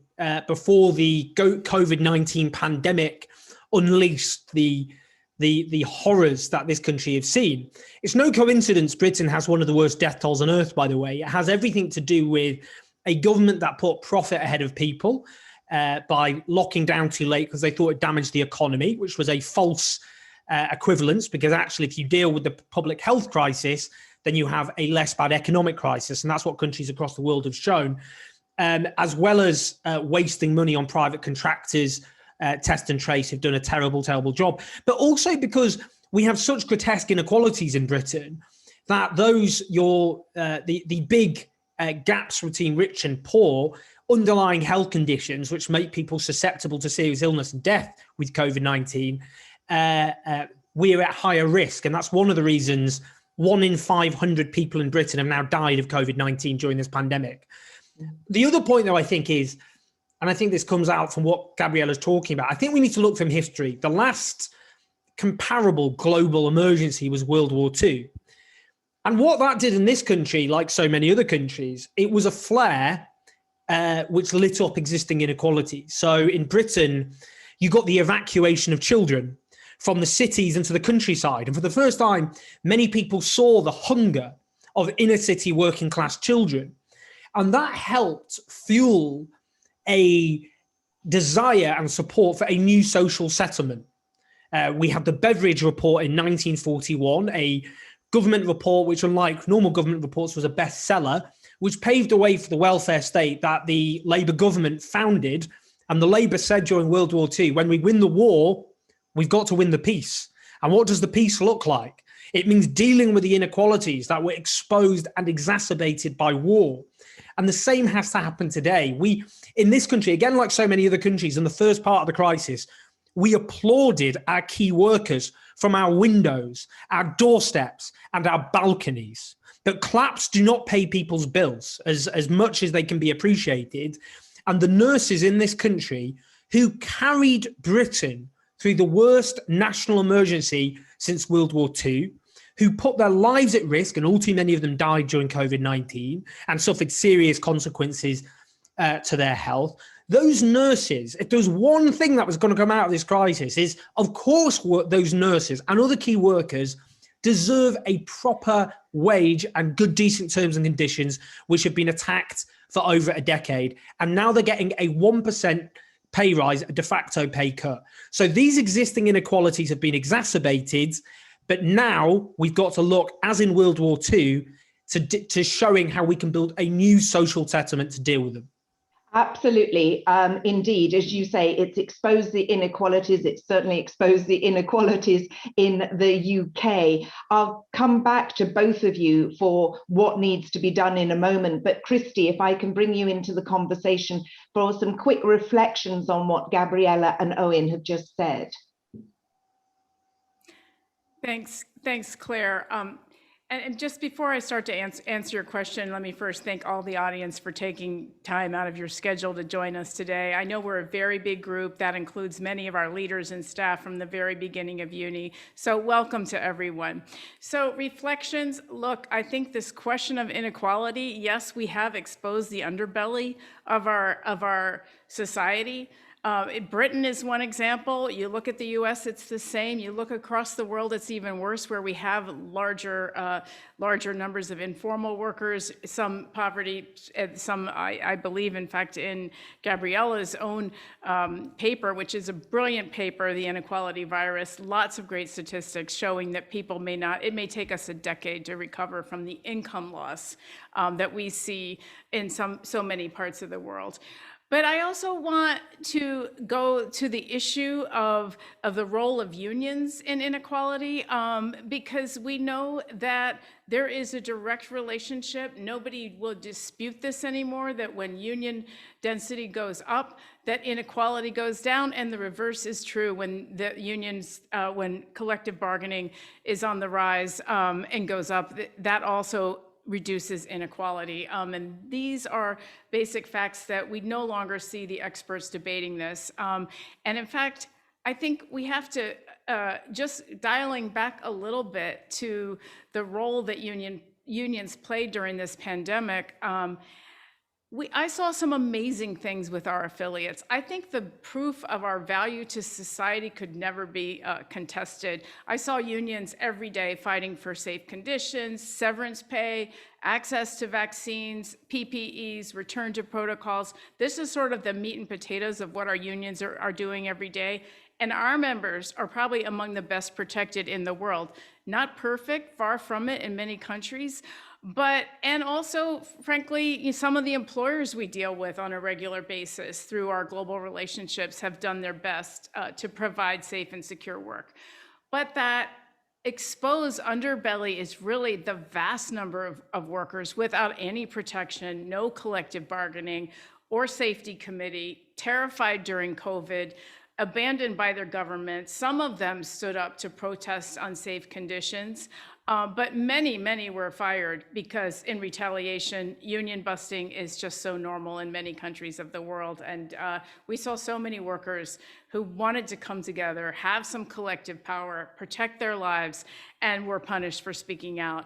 before the COVID-19 pandemic unleashed the horrors that this country have seen. It's no coincidence Britain has one of the worst death tolls on earth, by the way. It has everything to do with a government that put profit ahead of people by locking down too late because they thought it damaged the economy, which was a false equivalence, because actually if you deal with the public health crisis, then you have a less bad economic crisis. And that's what countries across the world have shown, as well as wasting money on private contractors. Test and Trace have done a terrible, terrible job, but also because we have such grotesque inequalities in Britain that the big gaps between rich and poor, underlying health conditions which make people susceptible to serious illness and death with COVID-19, we're at higher risk. And that's one of the reasons 1 in 500 people in Britain have now died of COVID-19 during this pandemic. The other point, though, I think is, and I think this comes out from what Gabriella's talking about, I think we need to look from history. The last comparable global emergency was World War II. And what that did in this country, like so many other countries, it was a flare which lit up existing inequalities. So in Britain, you got the evacuation of children from the cities into the countryside. And for the first time, many people saw the hunger of inner city working class children. And that helped fuel a desire and support for a new social settlement. We had the Beveridge Report in 1941, a government report which, unlike normal government reports, was a bestseller, which paved the way for the welfare state that the Labour government founded. And the Labour said during World War II, when we win the war, we've got to win the peace. And what does the peace look like? It means dealing with the inequalities that were exposed and exacerbated by war. And the same has to happen today. We, in this country, again, like so many other countries, in the first part of the crisis, we applauded our key workers from our windows, our doorsteps, and our balconies. But claps do not pay people's bills as much as they can be appreciated. And the nurses in this country who carried Britain through the worst national emergency since World War II, who put their lives at risk, and all too many of them died during COVID-19 and suffered serious consequences to their health. Those nurses, if there was one thing that was going to come out of this crisis, is, of course, those nurses and other key workers deserve a proper wage and good, decent terms and conditions, which have been attacked for over a decade. And now they're getting a 1% pay rise, a de facto pay cut. So these existing inequalities have been exacerbated. But now we've got to look, as in World War II, to showing how we can build a new social settlement to deal with them. Absolutely. Indeed, as you say, it's exposed the inequalities. It's certainly exposed the inequalities in the UK. I'll come back to both of you for what needs to be done in a moment. But Christy, if I can bring you into the conversation for some quick reflections on what Gabriella and Owen have just said. Thanks, Claire. And just before I start to answer your question, let me first thank all the audience for taking time out of your schedule to join us today. I know we're a very big group that includes many of our leaders and staff from the very beginning of UNI. So welcome to everyone. So reflections, look, I think this question of inequality, yes, we have exposed the underbelly of our society. Britain is one example. You look at the US, it's the same. You look across the world, it's even worse, where we have larger numbers of informal workers, some poverty, some, I believe, in fact, in Gabriella's own paper, which is a brilliant paper, The Inequality Virus, lots of great statistics showing that people it may take us a decade to recover from the income loss that we see in so many parts of the world. But I also want to go to the issue of the role of unions in inequality, because we know that there is a direct relationship. Nobody will dispute this anymore, that when union density goes up, that inequality goes down, and the reverse is true when the unions, when collective bargaining is on the rise and goes up, that also reduces inequality. And these are basic facts that we no longer see the experts debating this. And in fact, I think we have to, just dialing back a little bit to the role that unions played during this pandemic, I saw some amazing things with our affiliates. I think the proof of our value to society could never be contested. I saw unions every day fighting for safe conditions, severance pay, access to vaccines, PPEs, return to protocols. This is sort of the meat and potatoes of what our unions are doing every day. And our members are probably among the best protected in the world. Not perfect, far from it in many countries, and also, frankly, some of the employers we deal with on a regular basis through our global relationships have done their best to provide safe and secure work. But that exposed underbelly is really the vast number of workers without any protection, no collective bargaining or safety committee, terrified during COVID, abandoned by their government. Some of them stood up to protest unsafe conditions, but many were fired because in retaliation, union busting is just so normal in many countries of the world. And we saw so many workers who wanted to come together, have some collective power, protect their lives, and were punished for speaking out.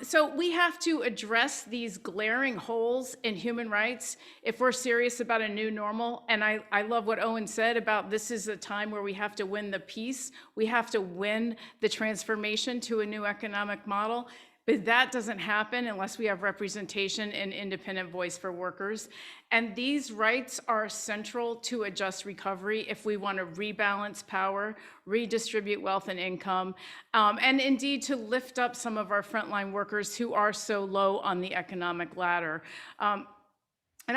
So we have to address these glaring holes in human rights if we're serious about a new normal. And I love what Owen said about this is a time where we have to win the peace. We have to win the transformation to a new economic model. But that doesn't happen unless we have representation and independent voice for workers. And these rights are central to a just recovery if we want to rebalance power, redistribute wealth and income, and indeed to lift up some of our frontline workers who are so low on the economic ladder. And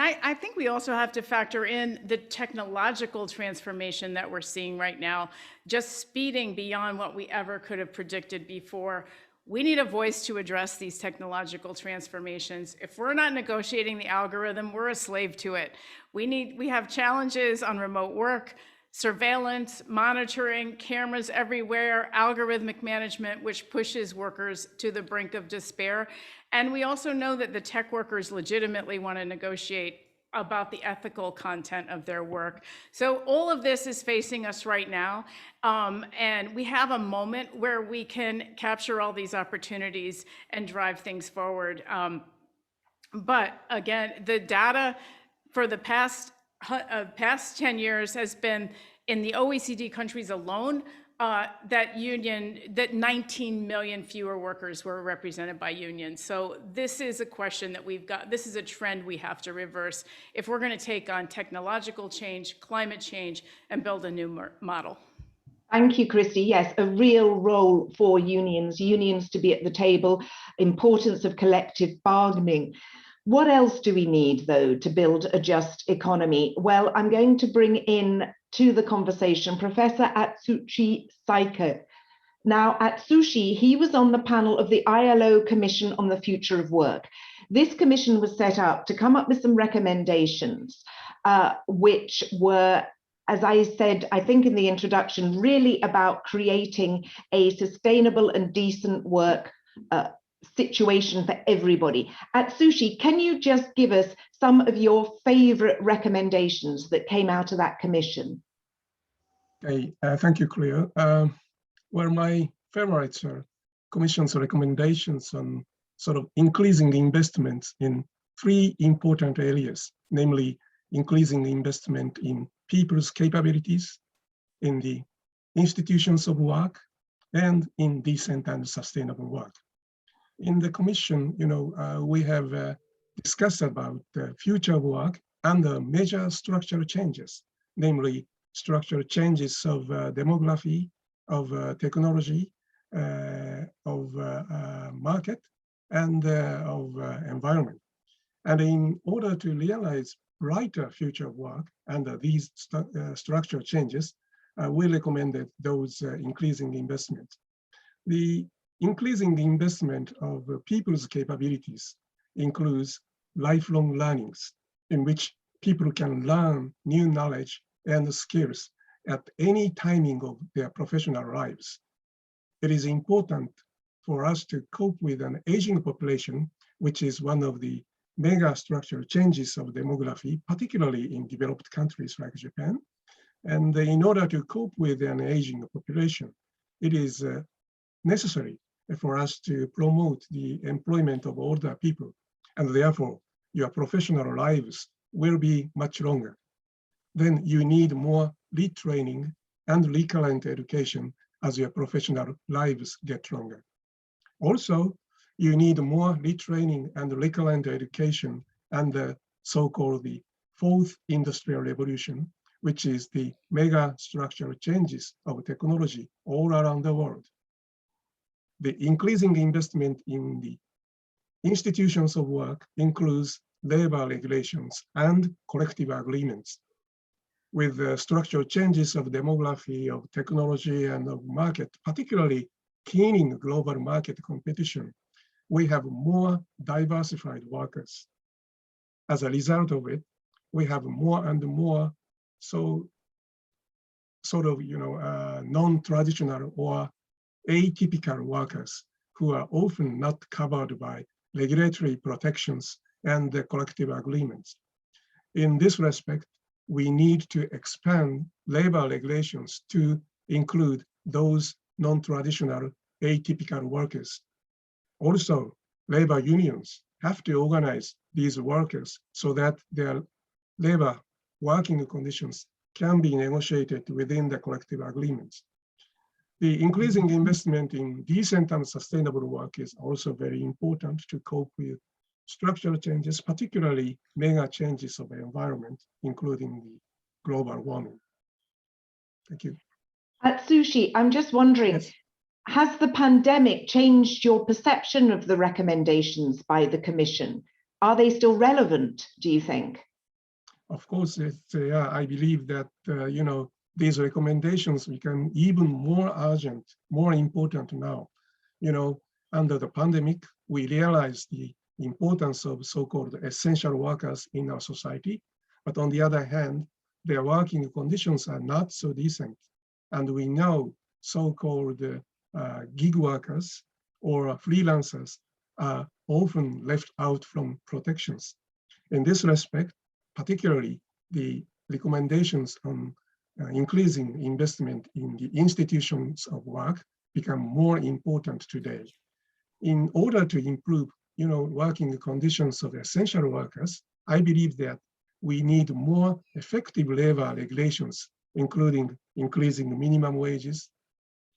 I think we also have to factor in the technological transformation that we're seeing right now, just speeding beyond what we ever could have predicted before. We need a voice to address these technological transformations. If we're not negotiating the algorithm, we're a slave to it. We have challenges on remote work, surveillance, monitoring, cameras everywhere, algorithmic management, which pushes workers to the brink of despair. And we also know that the tech workers legitimately want to negotiate about the ethical content of their work. So all of this is facing us right now. And we have a moment where we can capture all these opportunities and drive things forward. But again, the data for the past 10 years has been in the OECD countries alone, that 19 million fewer workers were represented by unions. So this is a question that this is a trend we have to reverse if we're going to take on technological change, climate change, and build a new model. Thank you, Christy. Yes, a real role for unions to be at the table, importance of collective bargaining. What else do we need, though, to build a just economy? Well, I'm going to bring in to the conversation Professor Atsushi Saike. Now, Atsushi, he was on the panel of the ILO Commission on the Future of Work. This commission was set up to come up with some recommendations, which were, as I said, I think in the introduction, really about creating a sustainable and decent work situation for everybody. Atsushi, can you just give us some of your favorite recommendations that came out of that commission? Okay, thank you, Claire. Well, my favorites are Commission's recommendations on sort of increasing the investments in three important areas, namely increasing the investment in people's capabilities, in the institutions of work, and in decent and sustainable work. In the Commission, we have discussed about the future of work and the major structural changes, namely structural changes of demography, of technology, of market, and of environment. And in order to realize brighter future of work and these structural changes, we recommended those increasing investment. The increasing the investment of people's capabilities includes lifelong learnings, in which people can learn new knowledge and skills at any timing of their professional lives. It is important for us to cope with an aging population, which is one of the mega structural changes of demography, particularly in developed countries like Japan. And in order to cope with an aging population, it is necessary for us to promote the employment of older people, and therefore your professional lives will be much longer. Then you need more retraining and recurrent education as your professional lives get longer. Also, you need more retraining and recurrent education and the so-called the fourth industrial revolution, which is the mega structural changes of technology all around the world. The increasing investment in the institutions of work includes labor regulations and collective agreements. With the structural changes of demography, of technology, and of market, particularly keening global market competition, we have more diversified workers. As a result of it, we have more and more non-traditional or atypical workers who are often not covered by regulatory protections and the collective agreements. In this respect, we need to expand labor regulations to include those non-traditional atypical workers. Also, labor unions have to organize these workers so that their labor working conditions can be negotiated within the collective agreements. The increasing investment in decent and sustainable work is also very important to cope with structural changes, particularly mega changes of the environment, including the global warming. Thank you. Sushi, I'm just wondering, yes, has the pandemic changed your perception of the recommendations by the Commission? Are they still relevant, do you think? Of course, I believe that, these recommendations become even more urgent, more important now. Under the pandemic, we realized the importance of so-called essential workers in our society. But on the other hand, their working conditions are not so decent. And we know so-called gig workers or freelancers are often left out from protections. In this respect, particularly the recommendations on increasing investment in the institutions of work become more important today. In order to improve working conditions of essential workers, I believe that we need more effective labor regulations, including increasing minimum wages,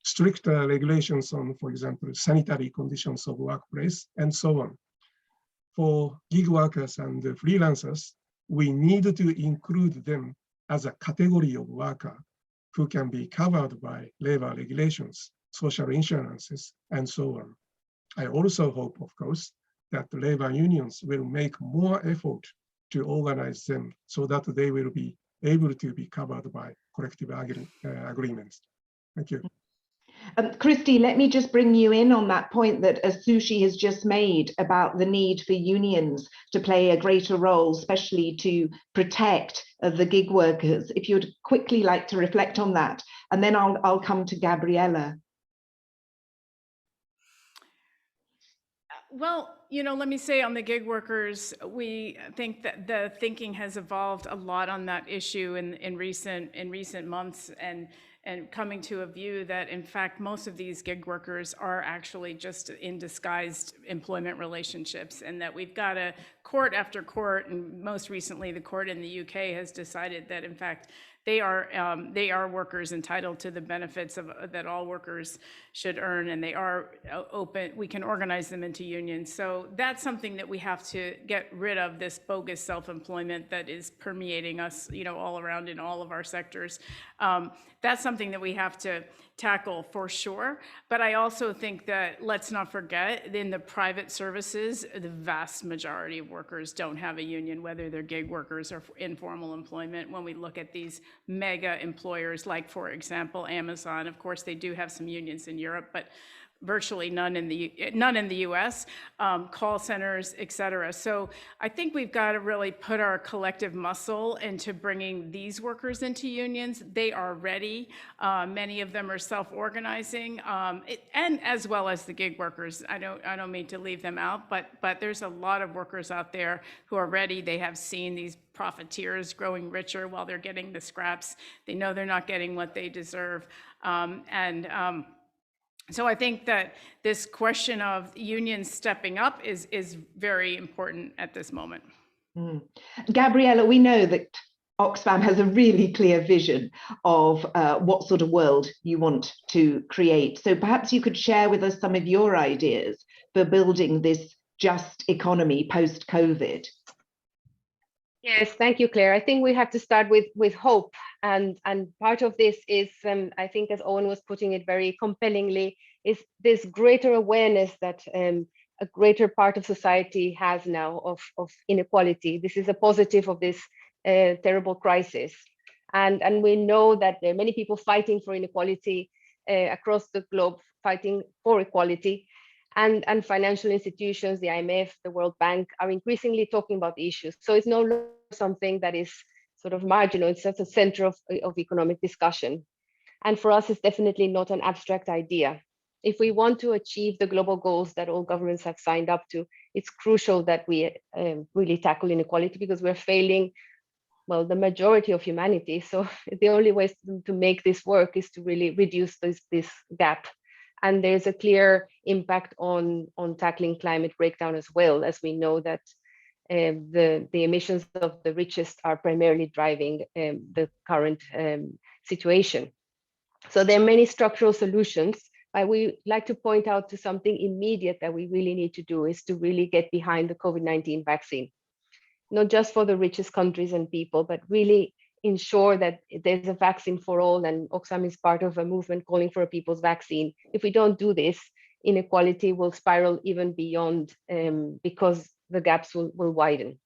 stricter regulations on, for example, sanitary conditions of workplace, and so on. For gig workers and freelancers, we need to include them as a category of worker who can be covered by labor regulations, social insurances, and so on. I also hope, of course, that the labor unions will make more effort to organize them so that they will be able to be covered by collective agreements. Thank you. Christy, let me just bring you in on that point that Sushi has just made about the need for unions to play a greater role, especially to protect the gig workers. If you'd quickly like to reflect on that, and then I'll come to Gabriella. Well, let me say on the gig workers, we think that the thinking has evolved a lot on that issue in recent months, and coming to a view that, in fact, most of these gig workers are actually just in disguised employment relationships, and that we've got a court after court, and most recently the court in the UK has decided that, in fact, they are workers entitled to the benefits that all workers should earn, and they are open. We can organize them into unions. So that's something that we have to get rid of, this bogus self-employment that is permeating us, all around in all of our sectors. That's something that we have to tackle for sure. But I also think that, let's not forget, in the private services, the vast majority of workers don't have a union, whether they're gig workers or informal employment. When we look at these mega employers, like, for example, Amazon, of course, they do have some unions in Europe, but virtually none in the US, call centers, et cetera. So I think we've got to really put our collective muscle into bringing these workers into unions. They are ready. Many of them are self-organizing, and as well as the gig workers. I don't mean to leave them out, but there's a lot of workers out there who are ready. They have seen these profiteers growing richer while they're getting the scraps. They know they're not getting what they deserve. So I think that this question of unions stepping up is very important at this moment. Gabriella, we know that Oxfam has a really clear vision of what sort of world you want to create. So perhaps you could share with us some of your ideas for building this just economy post-COVID. Yes, thank you, Claire. I think we have to start with hope, and part of this is, I think, as Owen was putting it very compellingly, is this greater awareness that a greater part of society has now of inequality. This is a positive of this terrible crisis, and we know that there are many people fighting for inequality across the globe, fighting for equality. And financial institutions, the IMF, the World Bank, are increasingly talking about the issues. So it's no longer something that is sort of marginal, it's at the center of economic discussion. And for us, it's definitely not an abstract idea. If we want to achieve the global goals that all governments have signed up to, it's crucial that we really tackle inequality, because we're failing, well, the majority of humanity. So the only way to make this work is to really reduce this gap. And there's a clear impact on tackling climate breakdown as well, as we know that the emissions of the richest are primarily driving the current situation. So there are many structural solutions, but we like to point out to something immediate that we really need to do, is to really get behind the COVID-19 vaccine, not just for the richest countries and people, but really ensure that there's a vaccine for all. And Oxfam is part of a movement calling for a people's vaccine. If we don't do this, inequality will spiral even beyond, because the gaps will widen.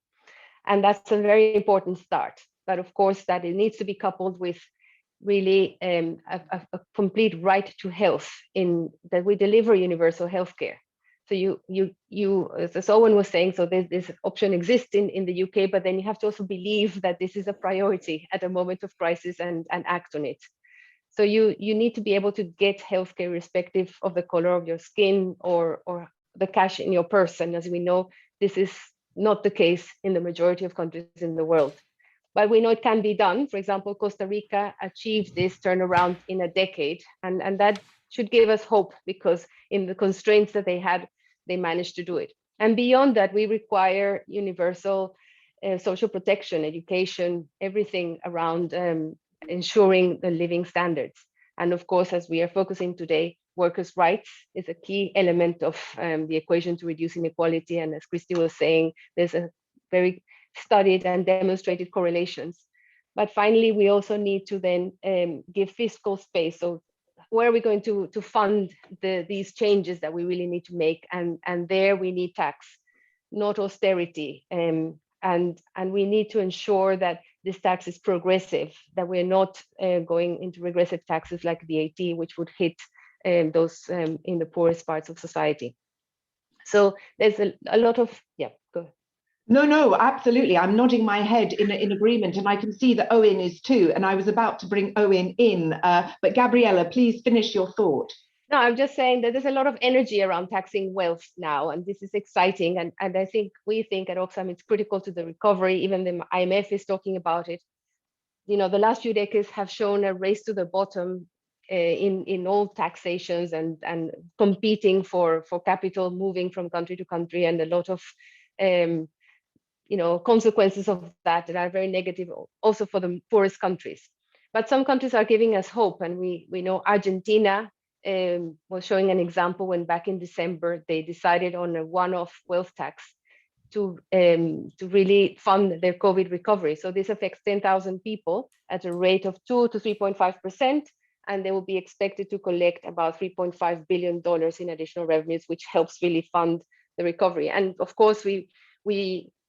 And that's a very important start. But of course, that it needs to be coupled with really a complete right to health, in that we deliver universal healthcare. So you, as Owen was saying, so this option exists in the UK, but then you have to also believe that this is a priority at a moment of crisis and act on it. So you need to be able to get healthcare irrespective of the color of your skin or the cash in your purse. And as we know, this is not the case in the majority of countries in the world. But we know it can be done. For example, Costa Rica achieved this turnaround in a decade, and that should give us hope, because in the constraints that they had, they managed to do it. And beyond that, we require universal social protection, education, everything around ensuring the living standards. And of course, as we are focusing today, workers' rights is a key element of the equation to reduce inequality. And as Christy was saying, there's a very studied and demonstrated correlations. But finally, we also need to then give fiscal space. So where are we going to fund these changes that we really need to make? And there we need tax, not austerity. And we need to ensure that this tax is progressive, that we're not going into regressive taxes like VAT, which would hit those in the poorest parts of society. So there's a lot of, yeah, go ahead. No, absolutely. I'm nodding my head in agreement, and I can see that Owen is too. And I was about to bring Owen in, but Gabriella, please finish your thought. No, I'm just saying that there's a lot of energy around taxing wealth now, and this is exciting. And I think we think at Oxfam it's critical to the recovery. Even the IMF is talking about it. You know, the last few decades have shown a race to the bottom in all taxations and competing for capital, moving from country to country, and a lot of consequences of that are very negative also for the poorest countries. But some countries are giving us hope, and we know Argentina was showing an example when back in December they decided on a one-off wealth tax to really fund their COVID recovery. So this affects 10,000 people at a rate of 2 to 3.5%, and they will be expected to collect about $3.5 billion in additional revenues, which helps really fund the recovery. And of course, we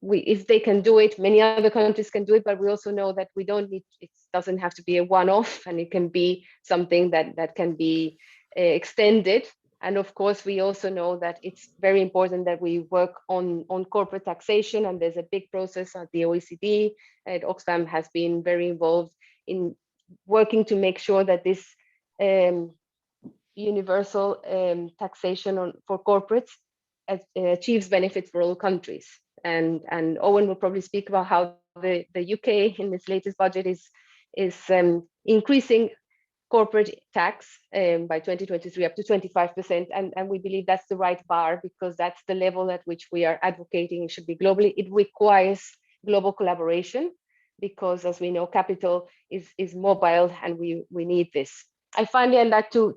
if they can do it, many other countries can do it, but we also know that we don't need, it doesn't have to be a one-off, and it can be something that can be extended. And of course, we also know that it's very important that we work on corporate taxation, and there's a big process at the OECD, and Oxfam has been very involved in working to make sure that this universal taxation for corporates achieves benefits for all countries. And Owen will probably speak about how the UK in its latest budget is increasing corporate tax by 2023 up to 25%. And we believe that's the right bar because that's the level at which we are advocating it should be globally. It requires global collaboration because, as we know, capital is mobile and we need this. I finally I'd like to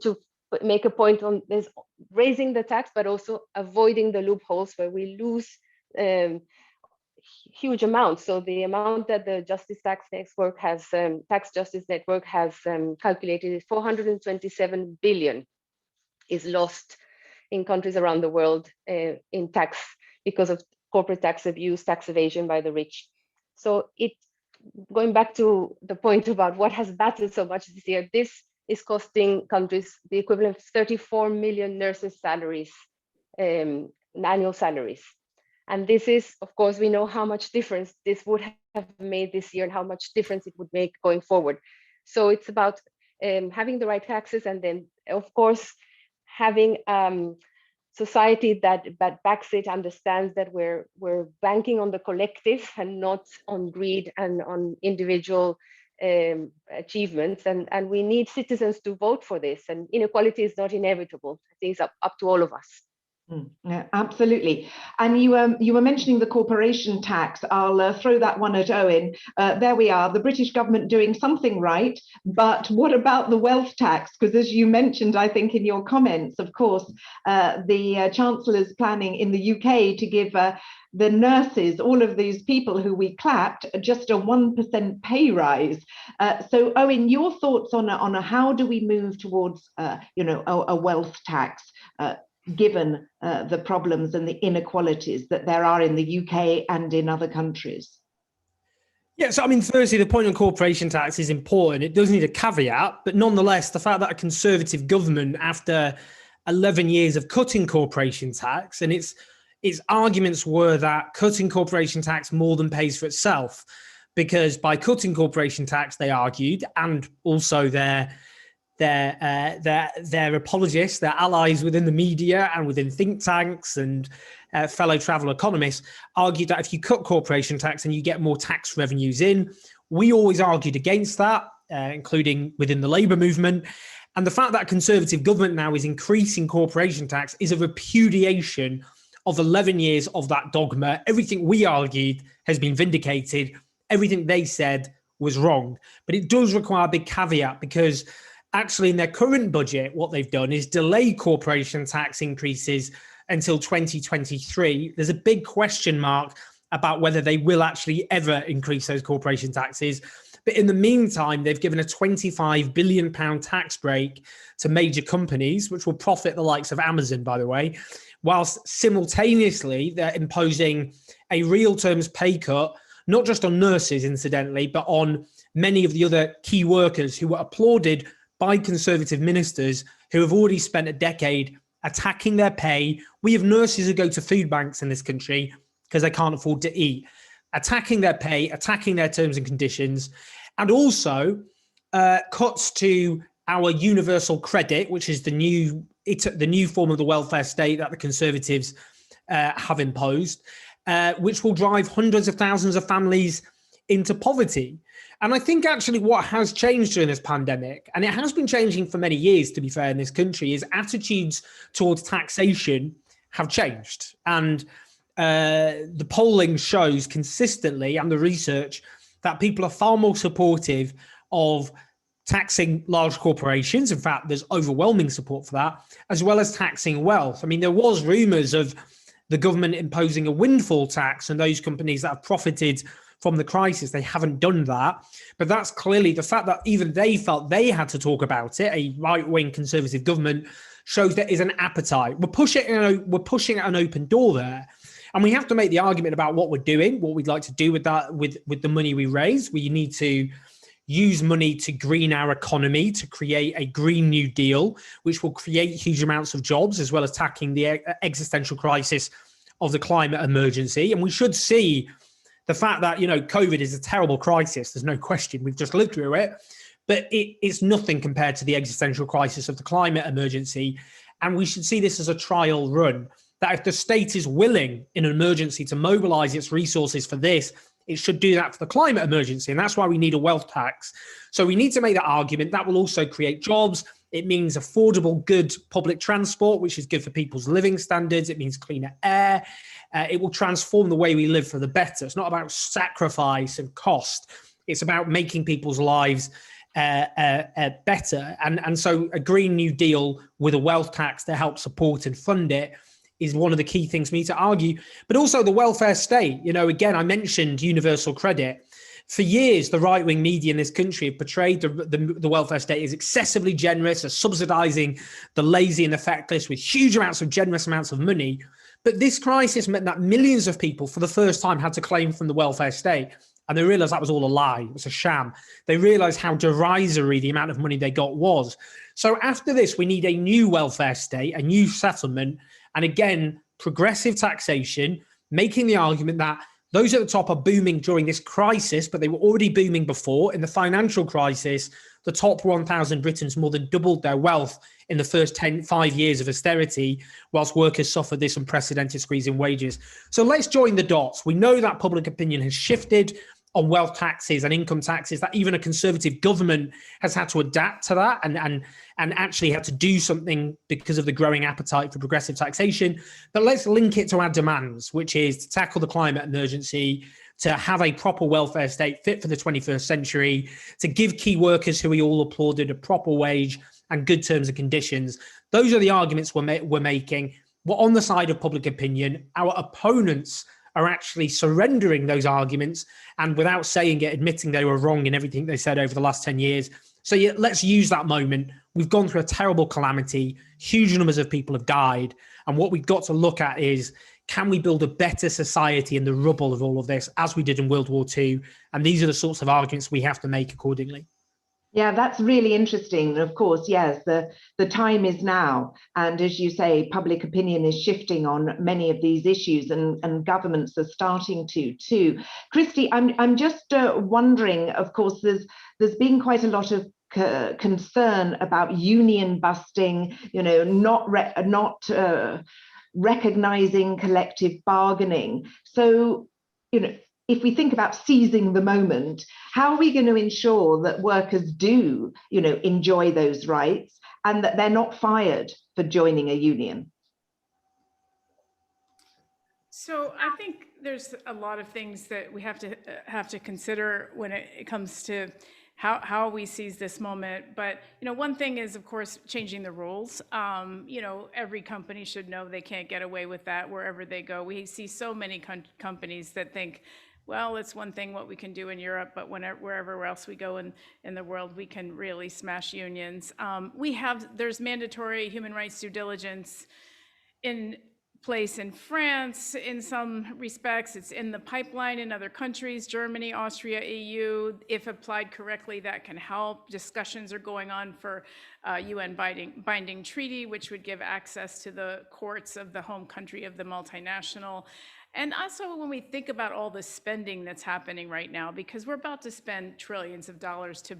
make a point on this, raising the tax, but also avoiding the loopholes where we lose huge amounts. So the amount that the Justice Tax Network has, Tax Justice Network has calculated is 427 billion is lost in countries around the world in tax because of corporate tax abuse, tax evasion by the rich. So going back to the point about what has battled so much this year, this is costing countries the equivalent of 34 million nurses' salaries, annual salaries. And this is, of course, we know how much difference this would have made this year and how much difference it would make going forward. So it's about having the right taxes and then, of course, having society that backs it, understands that we're banking on the collective and not on greed and on individual achievements. And we need citizens to vote for this. And inequality is not inevitable. I think it's up to all of us. Yeah, absolutely. And you were mentioning the corporation tax. I'll throw that one at Owen. There we are, the British government doing something right, but what about the wealth tax? Because as you mentioned, I think in your comments, of course, the Chancellor's planning in the UK to give the nurses, all of these people who we clapped, just a 1% pay rise. So Owen, your thoughts on how do we move towards a wealth tax? Given the problems and the inequalities that there are in the UK and in other countries? Yeah, so I mean, firstly, the point on corporation tax is important. It does need a caveat, but nonetheless, the fact that a Conservative government, after 11 years of cutting corporation tax, and its arguments were that cutting corporation tax more than pays for itself, because by cutting corporation tax, they argued, and also their apologists, their allies within the media and within think tanks and fellow travel economists argued that if you cut corporation tax and you get more tax revenues in. We always argued against that, including within the Labour movement. And the fact that a Conservative government now is increasing corporation tax is a repudiation of 11 years of that dogma. Everything we argued has been vindicated. Everything they said was wrong. But it does require a big caveat because actually, in their current budget, what they've done is delay corporation tax increases until 2023. There's a big question mark about whether they will actually ever increase those corporation taxes. But in the meantime, they've given a £25 billion tax break to major companies, which will profit the likes of Amazon, by the way, whilst simultaneously they're imposing a real terms pay cut, not just on nurses, incidentally, but on many of the other key workers who were applauded by Conservative ministers who have already spent a decade attacking their pay. We have nurses who go to food banks in this country because they can't afford to eat, attacking their pay, attacking their terms and conditions, and also cuts to our universal credit, which is the new form of the welfare state that the Conservatives have imposed, which will drive hundreds of thousands of families into poverty. And I think actually what has changed during this pandemic, and it has been changing for many years, to be fair, in this country, is attitudes towards taxation have changed. And the polling shows consistently, and the research, that people are far more supportive of taxing large corporations. In fact, there's overwhelming support for that, as well as taxing wealth. I mean, there was rumors of the government imposing a windfall tax on those companies that have profited from the crisis. They haven't done that. But that's clearly the fact that even they felt they had to talk about it. A right-wing Conservative government shows there is an appetite. We're pushing at an open door there. And we have to make the argument about what we're doing, what we'd like to do with that, with the money we raise. We need to use money to green our economy, to create a Green New Deal, which will create huge amounts of jobs, as well as tackling the existential crisis of the climate emergency. And we should see the fact that, COVID is a terrible crisis. There's no question. We've just lived through it. But it's nothing compared to the existential crisis of the climate emergency. And we should see this as a trial run, that if the state is willing in an emergency to mobilize its resources for this, It should do that for the climate emergency. And that's why we need a wealth tax. So we need to make that argument. That will also create jobs. It means affordable, good public transport, which is good for people's living standards. It means cleaner air. It will transform the way we live for the better. It's not about sacrifice and cost. It's about making people's lives better. And so a Green New Deal with a wealth tax to help support and fund it is one of the key things we need to argue. But also the welfare state. You know, again, I mentioned universal credit. For years, the right-wing media in this country have portrayed the welfare state as excessively generous, as subsidizing the lazy and the feckless with huge amounts of generous amounts of money. But this crisis meant that millions of people, for the first time, had to claim from the welfare state. And they realized that was all a lie. It was a sham. They realized how derisory the amount of money they got was. So after this, we need a new welfare state, a new settlement, and again, progressive taxation, making the argument that those at the top are booming during this crisis, but they were already booming before. In the financial crisis, the top 1,000 Britons more than doubled their wealth in the first 5 years of austerity, whilst workers suffered this unprecedented squeeze in wages. So let's join the dots. We know that public opinion has shifted on wealth taxes and income taxes, that even a Conservative government has had to adapt to that and actually had to do something because of the growing appetite for progressive taxation. But let's link it to our demands, which is to tackle the climate emergency, to have a proper welfare state fit for the 21st century, to give key workers who we all applauded a proper wage and good terms and conditions. Those are the arguments we're making. We're on the side of public opinion. Our opponents are actually surrendering those arguments and without saying it, admitting they were wrong in everything they said over the last 10 years. So yeah, let's use that moment. We've gone through a terrible calamity. Huge numbers of people have died. And what we've got to look at is, can we build a better society in the rubble of all of this, as we did in World War II? And these are the sorts of arguments we have to make accordingly. Yeah, that's really interesting. Of course, yes, the time is now. And as you say, public opinion is shifting on many of these issues, and governments are starting to too. Christy, I'm just wondering, of course, there's been quite a lot of concern about union busting, you know, not recognizing collective bargaining. So, you know, if we think about seizing the moment, how are we going to ensure that workers do, you know, enjoy those rights and that they're not fired for joining a union? So I think there's a lot of things that we have to consider when it comes to how we seize this moment. But, you know, one thing is, of course, changing the rules. You know, every company should know they can't get away with that wherever they go. We see so many companies that think, well, it's one thing what we can do in Europe, but wherever else we go in the world, we can really smash unions. There's mandatory human rights due diligence in place in France in some respects. It's in the pipeline in other countries, Germany, Austria, EU. If applied correctly, that can help. Discussions are going on for UN binding treaty, which would give access to the courts of the home country of the multinational. And also when we think about all the spending that's happening right now, because we're about to spend trillions of dollars to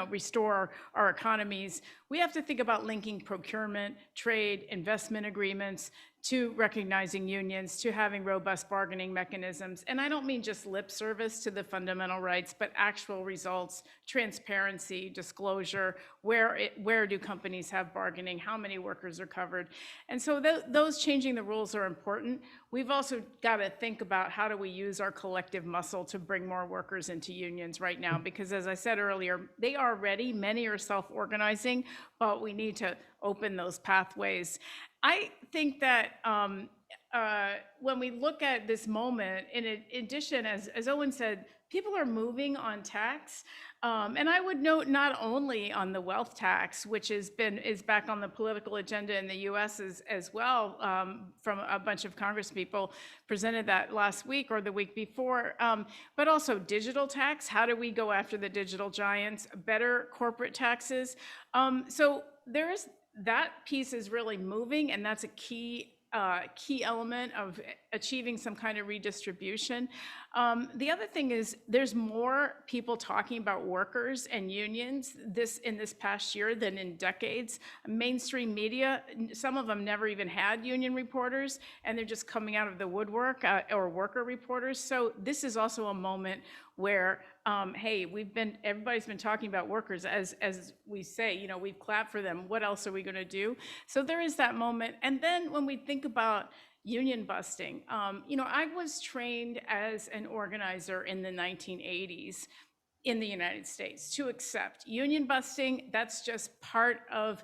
restore our economies, we have to think about linking procurement, trade, investment agreements to recognizing unions, to having robust bargaining mechanisms. And I don't mean just lip service to the fundamental rights, but actual results, transparency, disclosure, where do companies have bargaining, how many workers are covered. And so those changing the rules are important. We've also got to think about how do we use our collective muscle to bring more workers into unions right now, because as I said earlier, they are ready, many are self-organizing, but we need to open those pathways. I think that when we look at this moment, in addition, as Owen said, people are moving on tax. And I would note not only on the wealth tax, which is back on the political agenda in the US as well, from a bunch of Congresspeople presented that last week or the week before, but also digital tax. How do we go after the digital giants? Better corporate taxes. So that piece is really moving, and that's a key key element of achieving some kind of redistribution. The other thing is there's more people talking about workers and unions in this past year than in decades. Mainstream media, some of them never even had union reporters, and they're just coming out of the woodwork, or worker reporters. So this is also a moment where, hey, everybody's been talking about workers, as we say, you know, we've clapped for them. What else are we going to do? So there is that moment. And then when we think about union busting, you know, I was trained as an organizer in the 1980s in the United States to accept union busting. That's just part of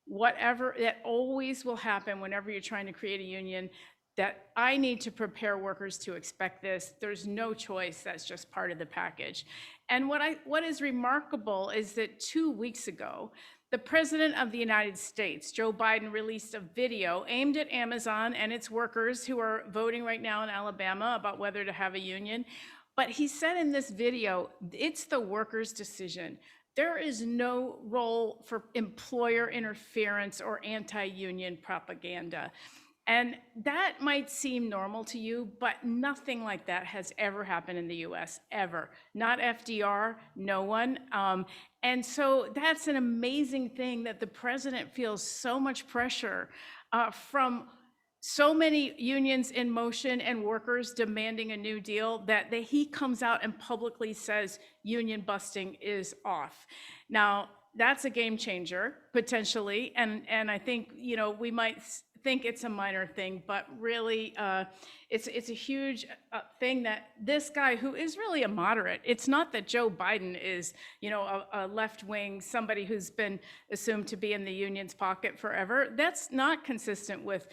whatever that always will happen whenever you're trying to create a union. That I need to prepare workers to expect this. There's no choice. That's just part of the package. And what is remarkable is that 2 weeks ago, the President of the United States, Joe Biden, released a video aimed at Amazon and its workers who are voting right now in Alabama about whether to have a union. But he said in this video, it's the workers' decision. There is no role for employer interference or anti-union propaganda. And that might seem normal to you, but nothing like that has ever happened in the US, ever. Not FDR, no one. And so that's an amazing thing that the president feels so much pressure from so many unions in motion and workers demanding a new deal that he comes out and publicly says union busting is off. Now, that's a game changer, potentially. And I think, you know, we might think it's a minor thing, but really it's a huge thing that this guy, who is really a moderate, it's not that Joe Biden is, you know, a left wing, somebody who's been assumed to be in the union's pocket forever. That's not consistent with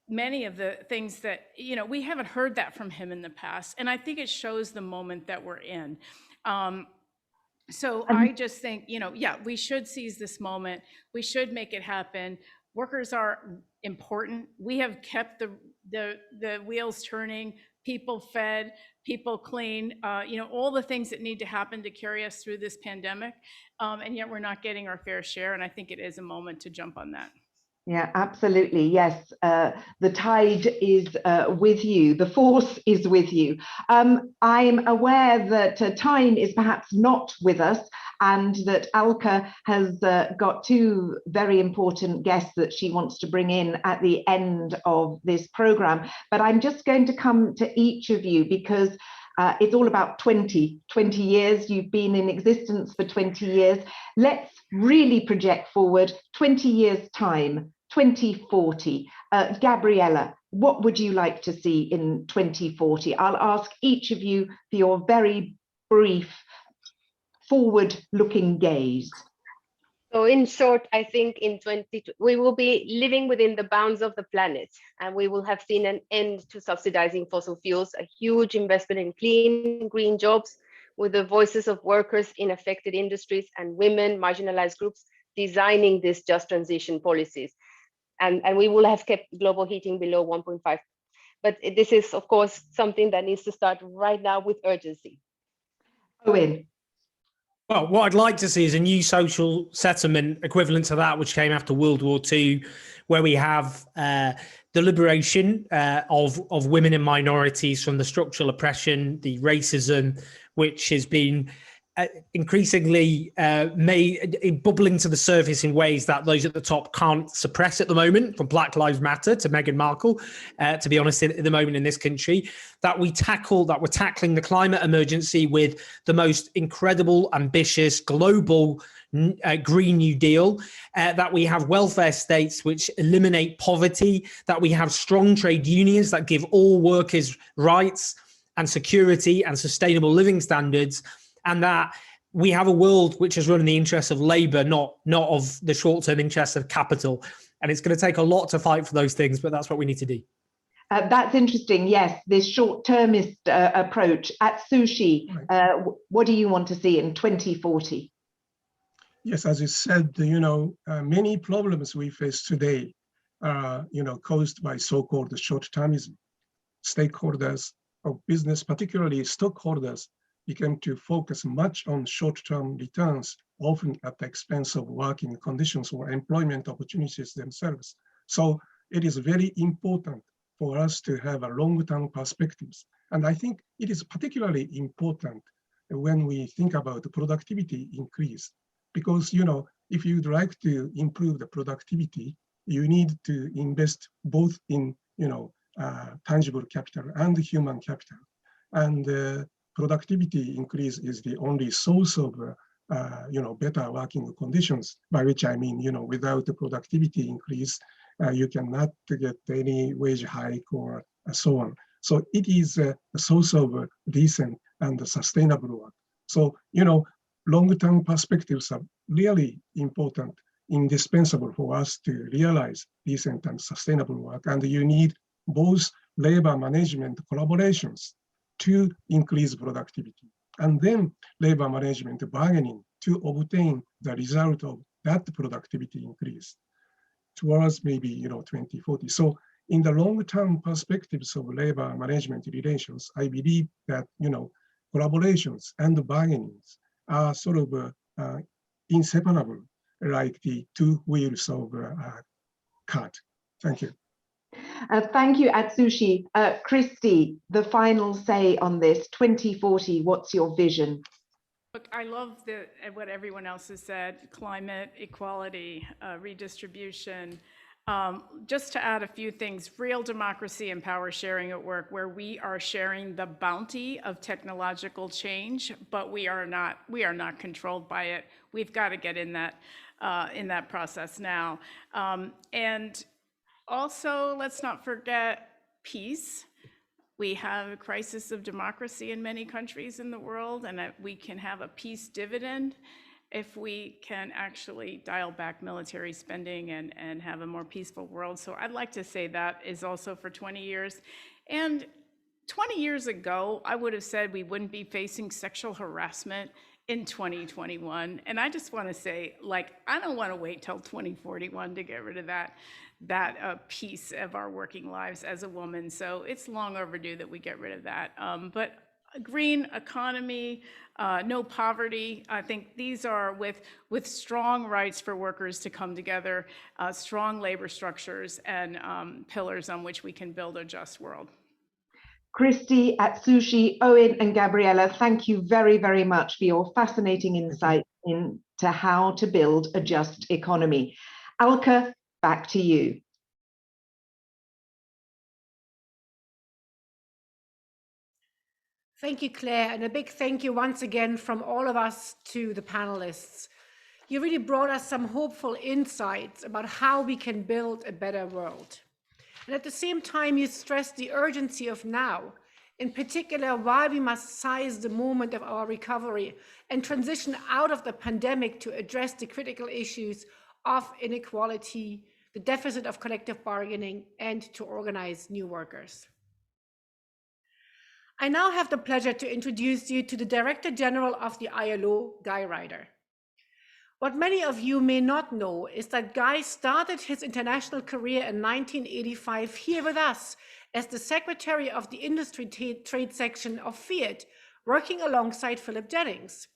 many of the things that, you know, we haven't heard that from him in the past. And I think it shows the moment that we're in. So I just think, you know, yeah, we should seize this moment. We should make it happen. Workers are important. We have kept the wheels turning, people fed, people clean, you know, all the things that need to happen to carry us through this pandemic. And yet we're not getting our fair share. And I think it is a moment to jump on that. Yeah, absolutely. Yes, the tide is with you. The force is with you. I'm aware that time is perhaps not with us, and that Alka has got two very important guests that she wants to bring in at the end of this program. But I'm just going to come to each of you because it's all about 20 years. You've been in existence for 20 years. Let's really project forward 20 years time, 2040. Gabriella, what would you like to see in 2040? I'll ask each of you for your very brief forward-looking gaze. So in short, I think in we will be living within the bounds of the planet, and we will have seen an end to subsidizing fossil fuels, a huge investment in clean, green jobs, with the voices of workers in affected industries and women, marginalized groups, designing these just transition policies. And we will have kept global heating below 1.5. But this is, of course, something that needs to start right now with urgency. Owen. Well, what I'd like to see is a new social settlement equivalent to that which came after World War II, where we have the liberation of women and minorities from the structural oppression, the racism, which has been increasingly bubbling to the surface in ways that those at the top can't suppress at the moment, from Black Lives Matter to Meghan Markle, to be honest, at the moment in this country, that we're tackling the climate emergency with the most incredible, ambitious, global Green New Deal, that we have welfare states which eliminate poverty, that we have strong trade unions that give all workers rights and security and sustainable living standards, and that we have a world which is run in the interests of labour, not of the short-term interests of capital. And it's going to take a lot to fight for those things, but that's what we need to do. That's interesting. Yes, this short-termist approach. At Sushi, what do you want to see in 2040? Yes, as you said, you know, many problems we face today are, you know, caused by so-called short-termism. Stakeholders of business, particularly stockholders, began to focus much on short-term returns, often at the expense of working conditions or employment opportunities themselves. So it is very important for us to have a long-term perspectives. And I think it is particularly important when we think about the productivity increase, because, you know, if you'd like to improve the productivity, you need to invest both in, you know, tangible capital and human capital. And productivity increase is the only source of, you know, better working conditions, by which I mean, you know, without the productivity increase, you cannot get any wage hike or so on. So it is a source of decent and sustainable work. So, you know, long-term perspectives are really important, indispensable for us to realize decent and sustainable work. And you need both labor management collaborations to increase productivity, and then labor management bargaining to obtain the result of that productivity increase towards maybe, you know, 2040. So in the long-term perspectives of labor management relations, I believe that, you know, collaborations and bargainings are sort of inseparable, like the two wheels of a cart. Thank you. Thank you, Atsushi. Christy, the final say on this, 2040, what's your vision? Look, I love what everyone else has said, climate, equality, redistribution. Just to add a few things, real democracy and power sharing at work, where we are sharing the bounty of technological change, but we are not controlled by it. We've got to get in that process now. And also, let's not forget peace. We have a crisis of democracy in many countries in the world, and we can have a peace dividend if we can actually dial back military spending and have a more peaceful world. So I'd like to say that is also for 20 years. And 20 years ago, I would have said we wouldn't be facing sexual harassment in 2021. And I just want to say, like, I don't want to wait till 2041 to get rid of that piece of our working lives as a woman. So it's long overdue that we get rid of that. But a green economy, no poverty, I think these are with strong rights for workers to come together, strong labor structures, and pillars on which we can build a just world. Christy, Atsushi, Owen, and Gabriella, thank you very, very much for your fascinating insight into how to build a just economy. Alka, back to you. Thank you, Claire, and a big thank you once again from all of us to the panelists. You really brought us some hopeful insights about how we can build a better world. And at the same time, you stressed the urgency of now, in particular, why we must seize the moment of our recovery and transition out of the pandemic to address the critical issues of inequality, the deficit of collective bargaining, and to organize new workers. I now have the pleasure to introduce you to the Director General of the ILO, Guy Ryder. What many of you may not know is that Guy started his international career in 1985 here with us as the Secretary of the Industry Trade Section of Fiat, working alongside Philip Jennings.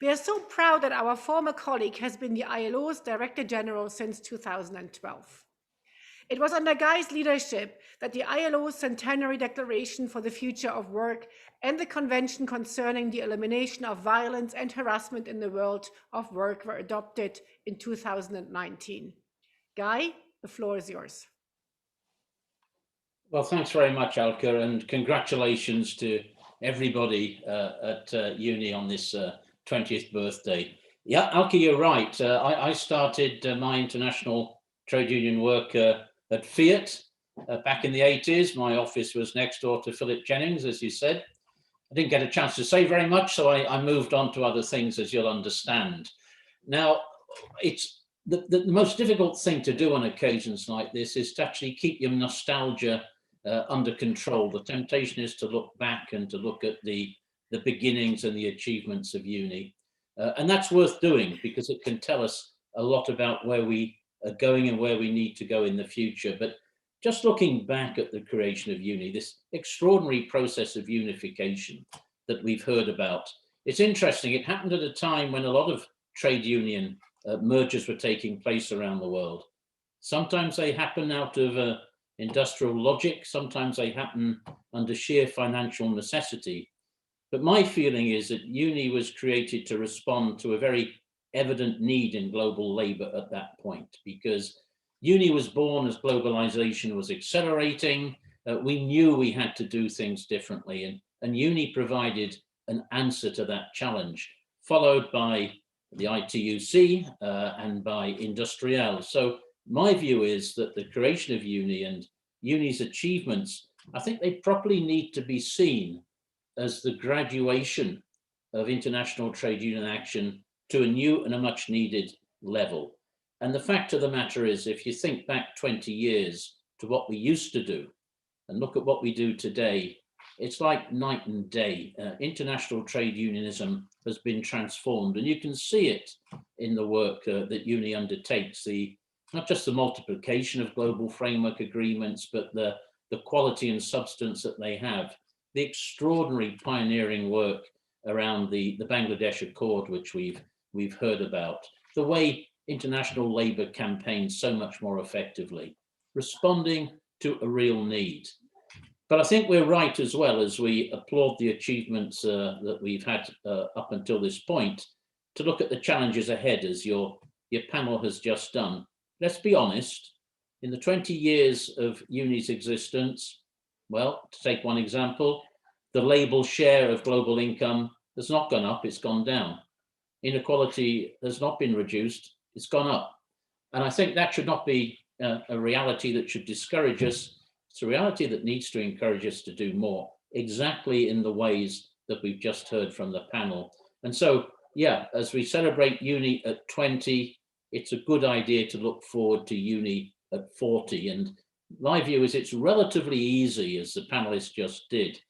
We are so proud that our former colleague has been the ILO's Director General since 2012. It was under Guy's leadership that the ILO Centenary Declaration for the Future of Work and the Convention concerning the elimination of violence and harassment in the world of work were adopted in 2019. Guy, the floor is yours. Well, thanks very much, Alka, and congratulations to everybody at UNI on this 20th birthday. Yeah, Alka, you're right. I started my international trade union work at Fiat back in the 80s. My office was next door to Philip Jennings, as you said. I didn't get a chance to say very much, so I moved on to other things, as you'll understand. Now, it's the most difficult thing to do on occasions like this is to actually keep your nostalgia under control. The temptation is to look back and to look at the beginnings and the achievements of UNI. And that's worth doing because it can tell us a lot about where we are going and where we need to go in the future. But just looking back at the creation of UNI, this extraordinary process of unification that we've heard about, it's interesting. It happened at a time when a lot of trade union mergers were taking place around the world. Sometimes they happen out of industrial logic, sometimes they happen under sheer financial necessity. But my feeling is that UNI was created to respond to a very evident need in global labor at that point, because UNI was born as globalization was accelerating. We knew we had to do things differently, and UNI provided an answer to that challenge, followed by the ITUC and by Industrial. So my view is that the creation of UNI and UNI's achievements, I think they properly need to be seen as the graduation of international trade union action to a new and a much needed level. And the fact of the matter is, if you think back 20 years to what we used to do and look at what we do today, it's like night and day. International trade unionism has been transformed, and you can see it in the work that UNI undertakes, not just the multiplication of global framework agreements, but the quality and substance that they have. The extraordinary pioneering work around the Bangladesh Accord, which we've heard about, the way international labor campaigns so much more effectively, responding to a real need. But I think we're right as well, as we applaud the achievements that we've had up until this point, to look at the challenges ahead, as your panel has just done. Let's be honest, in the 20 years of UNI's existence, well, to take one example, the label share of global income has not gone up, it's gone down. Inequality has not been reduced, it's gone up. And I think that should not be a reality that should discourage us. It's a reality that needs to encourage us to do more, exactly in the ways that we've just heard from the panel. And so, yeah, as we celebrate UNI at 20, it's a good idea to look forward to UNI at 40. And my view is it's relatively easy, as the panelists just did,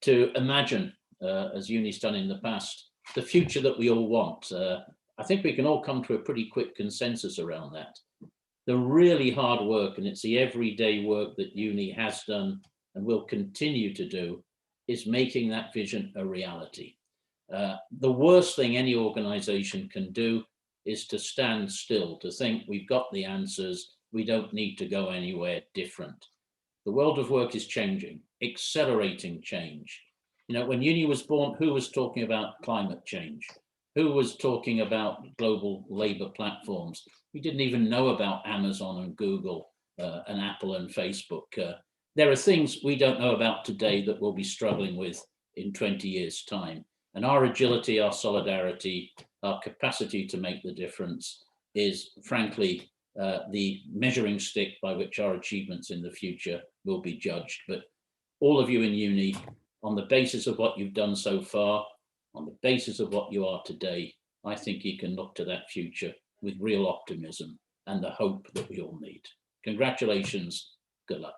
to imagine, as UNI's done in the past, the future that we all want. I think we can all come to a pretty quick consensus around that. The really hard work, and it's the everyday work that UNI has done and will continue to do, is making that vision a reality. The worst thing any organization can do is to stand still, to think we've got the answers, we don't need to go anywhere different. The world of work is changing, accelerating change. You know, when UNI was born, who was talking about climate change? Who was talking about global labor platforms? We didn't even know about Amazon and Google and Apple and Facebook. There are things we don't know about today that we'll be struggling with in 20 years' time. And our agility, our solidarity, our capacity to make the difference is, frankly, the measuring stick by which our achievements in the future will be judged. But all of you in UNI, on the basis of what you've done so far, on the basis of what you are today, I think you can look to that future with real optimism and the hope that we all need. Congratulations, good luck.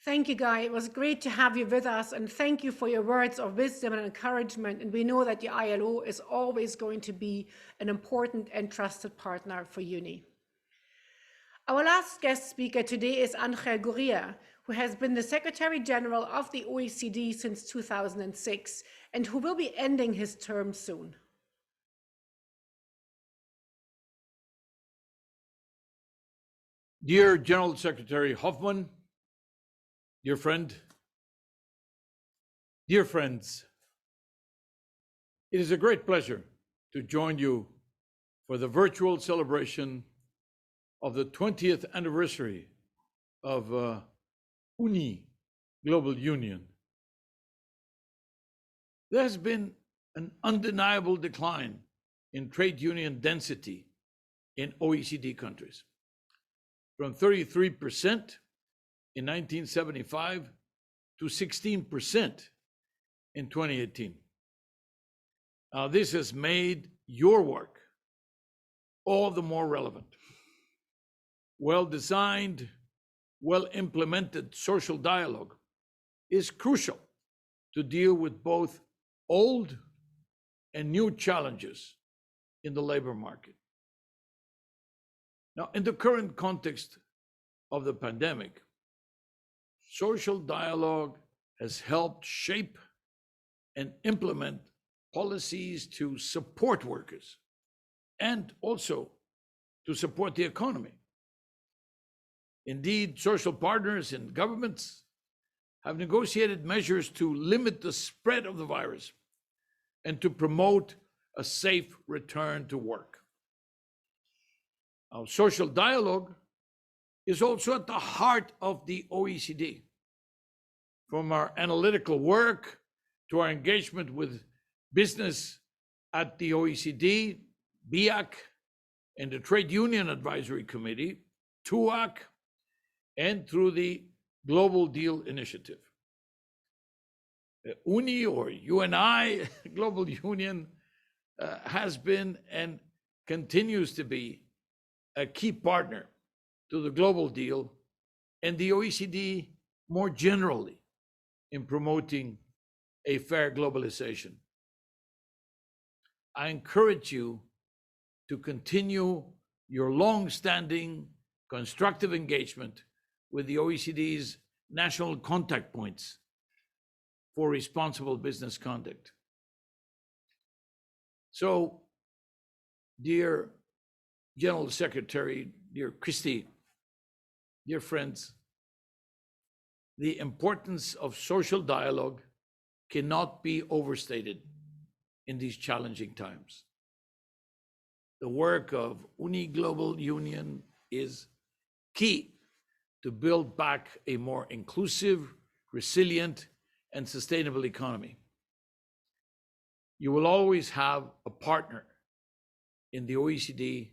Thank you, Guy. It was great to have you with us, and thank you for your words of wisdom and encouragement. And we know that the ILO is always going to be an important and trusted partner for UNI. Our last guest speaker today is Angel Gurria, who has been the Secretary General of the OECD since 2006 and who will be ending his term soon. Dear General Secretary Hoffman, dear friend, dear friends, it is a great pleasure to join you for the virtual celebration of the 20th anniversary of UNI, Global Union. There has been an undeniable decline in trade union density in OECD countries, from 33% in 1975 to 16% in 2018. Now, this has made your work all the more relevant. Well-designed, well-implemented social dialogue is crucial to deal with both old and new challenges in the labor market. Now, in the current context of the pandemic, social dialogue has helped shape and implement policies to support workers and also to support the economy. Indeed, social partners and governments have negotiated measures to limit the spread of the virus and to promote a safe return to work. Our social dialogue is also at the heart of the OECD. From our analytical work to our engagement with business at the OECD, BIAC, and the Trade Union Advisory Committee, TUAC, and through the Global Deal Initiative. UNI or UNI, Global Union, has been and continues to be a key partner to the global deal and the OECD more generally in promoting a fair globalization. I encourage you to continue your long-standing constructive engagement with the OECD's national contact points for responsible business conduct. So, dear General Secretary, dear Christie, dear friends, the importance of social dialogue cannot be overstated in these challenging times. The work of UNI Global Union is key to build back a more inclusive, resilient, and sustainable economy. You will always have a partner in the OECD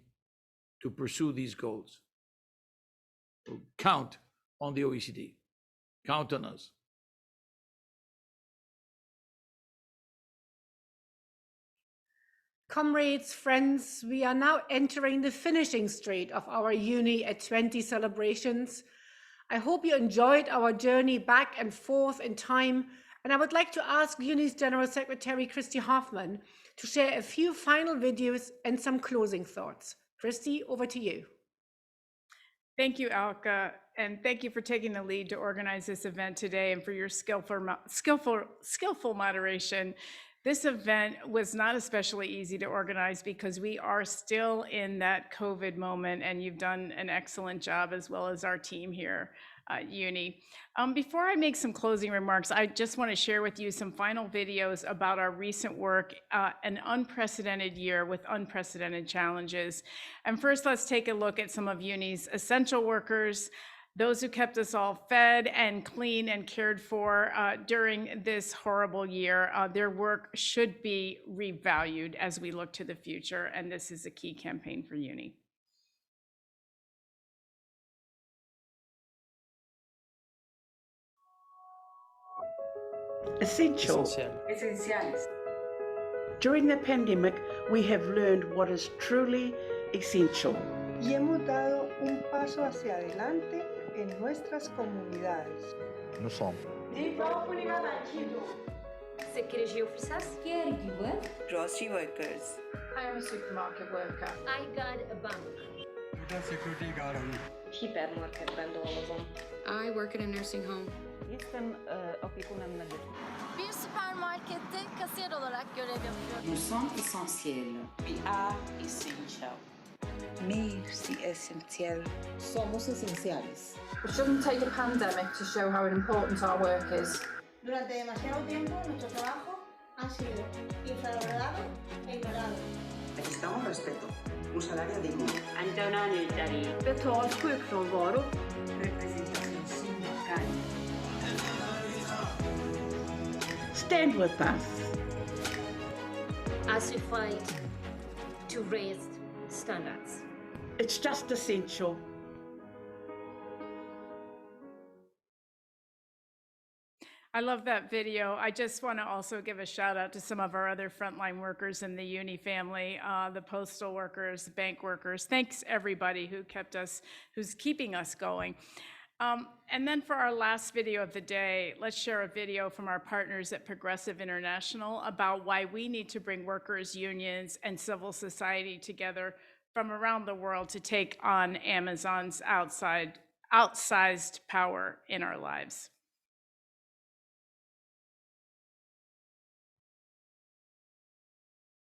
to pursue these goals. So count on the OECD. Count on us. Comrades, friends, we are now entering the finishing straight of our Uni at 20 celebrations. I hope you enjoyed our journey back and forth in time, and I would like to ask Uni's General Secretary, Christy Hoffman, to share a few final videos and some closing thoughts. Christy, over to you. Thank you, Alka, and thank you for taking the lead to organize this event today and for your skillful moderation. This event was not especially easy to organize because we are still in that COVID moment, and you've done an excellent job, as well as our team here at Uni. Before I make some closing remarks, I just want to share with you some final videos about our recent work, an unprecedented year with unprecedented challenges. And first, let's take a look at some of Uni's essential workers, those who kept us all fed and clean and cared for during this horrible year. Their work should be revalued as we look to the future, and this is a key campaign for Uni. Esenciales. During the pandemic, we have learned what is truly essential. Y hemos dado un paso hacia adelante en nuestras comunidades. Nous sommes Security officers, caregivers, Grocery workers. I am a supermarket worker. I got a bank. security guard. Hipermarketben dolgozom. I work in a nursing home. Jestem opiekunem medycznym. Bir süpermarkette kasiyer olarak görev yapıyorum. Nous sommes essentiels. We are essential. Merci esencial. Somos esenciales. It shouldn't take a pandemic to show how important our work is. Durante demasiado tiempo, nuestro trabajo ha sido infravalorado e ignorado. Necesitamos respeto, un salario digno. Betald sjukfrånvaro. Representación sindical. Stand with us. As we fight to raise standards. It's just essential. I love that video. I just want to also give a shout out to some of our other frontline workers in the Uni family, the postal workers, the bank workers. Thanks everybody who's keeping us going. And then for our last video of the day, let's share a video from our partners at Progressive International about why we need to bring workers, unions, and civil society together from around the world to take on Amazon's outsized power in our lives.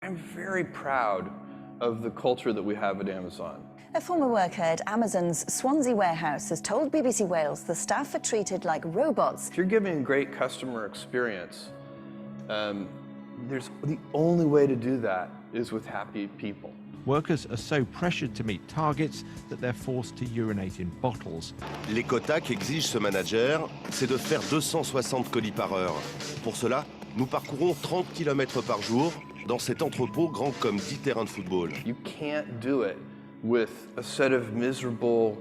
I'm very proud of the culture that we have at Amazon. A former worker at Amazon's Swansea warehouse has told BBC Wales the staff are treated like robots. If you're giving a great customer experience, the only way to do that is with happy people. Workers are so pressured to meet targets that they're forced to urinate in bottles. Les quotas qu'exige ce manager, c'est de faire 260 colis par heure. Pour cela, nous parcourons 30 km par jour dans cet entrepôt grand comme 10 terrains de football. You can't do it with a set of miserable